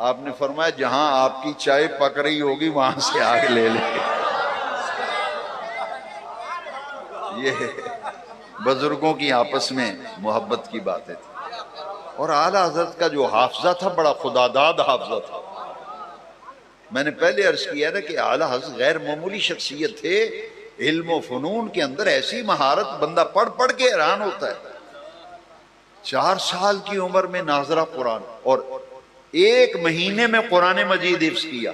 آپ نے فرمایا جہاں آپ کی چائے پک رہی ہوگی وہاں سے آگ لے لیں گے۔ یہ بزرگوں کی آپس میں محبت کی باتیں تھیں۔ اور اعلیٰ حضرت کا جو حافظہ تھا بڑا خداداد حافظہ تھا. میں نے پہلے عرض کیا تھا کہ اعلیٰ حضرت غیر معمولی شخصیت تھے. علم و فنون کے اندر ایسی مہارت بندہ پڑھ پڑھ کے حیران ہوتا ہے. 4 سال کی عمر میں ناظرہ قرآن، اور 1 مہینے میں قرآن مجید حفظ کیا.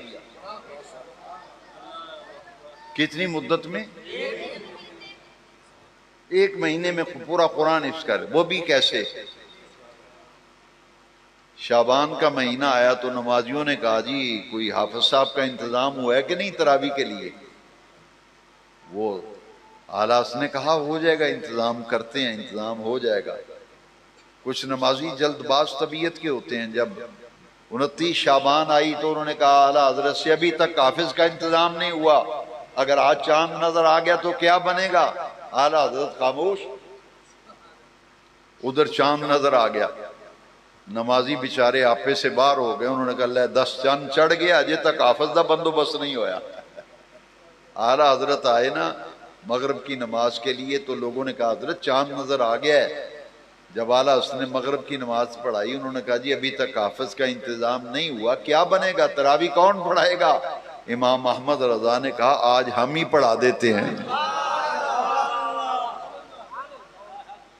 کتنی مدت میں؟ 1 مہینے میں پورا قرآن حفظ کر. وہ بھی کیسے؟ شعبان کا مہینہ آیا تو نمازیوں نے کہا جی کوئی حافظ صاحب کا انتظام ہوا ہے کہ نہیں تراویح کے لیے؟ وہ اعلیٰ نے کہا ہو جائے گا، انتظام کرتے ہیں، انتظام ہو جائے گا. کچھ نمازی جلد باز طبیعت کے ہوتے ہیں. جب 29 شعبان آئی تو انہوں نے کہا اعلیٰ حضرت سے ابھی تک حافظ کا انتظام نہیں ہوا، اگر آج چاند نظر آ گیا تو کیا بنے گا؟ اعلیٰ حضرت خاموش. ادھر چاند نظر آ گیا، نمازی بیچارے آپے سے باہر ہو گئے. انہوں نے کہا لے 10 چاند چڑھ گیا، اجے تک حافظ دا بندوبست نہیں ہویا. اعلیٰ حضرت آئے نا مغرب کی نماز کے لیے تو لوگوں نے کہا حضرت چاند نظر آ گیا ہے. جب اعلیٰ اس نے مغرب کی نماز پڑھائی انہوں نے کہا جی ابھی تک حافظ کا انتظام نہیں ہوا، کیا بنے گا؟ تراویح کون پڑھائے گا؟ امام احمد رضا نے کہا آج ہم ہی پڑھا دیتے ہیں.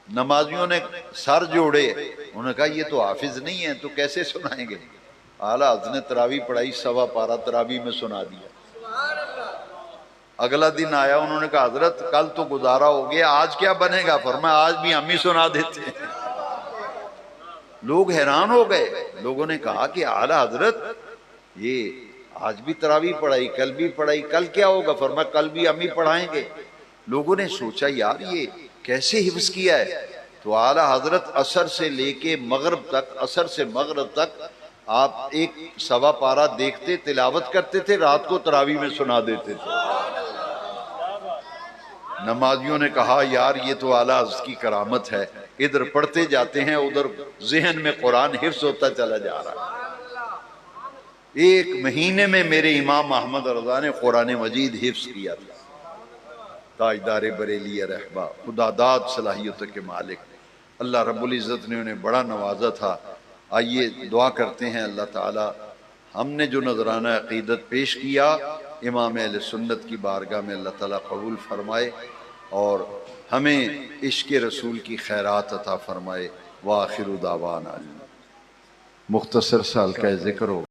نمازیوں نے سر جوڑے، انہوں نے کہا یہ تو حافظ نہیں ہے تو کیسے سنائیں گے؟ اعلیٰ حضرت نے تراویح پڑھائی، 1.25 پارہ تراویح میں سنا دیا. اگلا دن آیا، انہوں نے کہا حضرت کل تو گزارا ہو گیا، آج کیا بنے گا؟ فرمایا آج بھی ہم ہی سنا دیتے ہیں. لوگ حیران ہو گئے. لوگوں نے کہا کہ اعلیٰ حضرت یہ آج بھی تراویح پڑھائی، کل بھی پڑھائی، کل کیا ہوگا؟ فرمایا کل بھی ہم ہی پڑھائیں گے. لوگوں نے سوچا یار یہ کیسے حفظ کیا ہے؟ تو اعلیٰ حضرت عصر سے لے کے مغرب تک، عصر سے مغرب تک آپ 1.25 پارہ دیکھتے، تلاوت کرتے تھے، رات کو تراویح میں سنا دیتے تھے. نمازیوں نے کہا یار یہ تو اعلیٰ حضرت کی کرامت ہے. ادھر پڑھتے جاتے ہیں، ادھر ذہن میں قرآن حفظ ہوتا چلا جا رہا ہے. 1 مہینے میں میرے امام احمد رضا نے قرآن مجید حفظ کیا تھا. تاجدار بریلی رہبہ، خدا داد صلاحیت کے مالک، اللہ رب العزت نے انہیں بڑا نوازا تھا. آئیے دعا کرتے ہیں اللہ تعالی ہم نے جو نذرانہ عقیدت پیش کیا امام اہل سنت کی بارگاہ میں اللہ تعالیٰ قبول فرمائے اور ہمیں عشق رسول کی خیرات عطا فرمائے. وآخر دعوانا. مختصر سال کا ذکر ہو.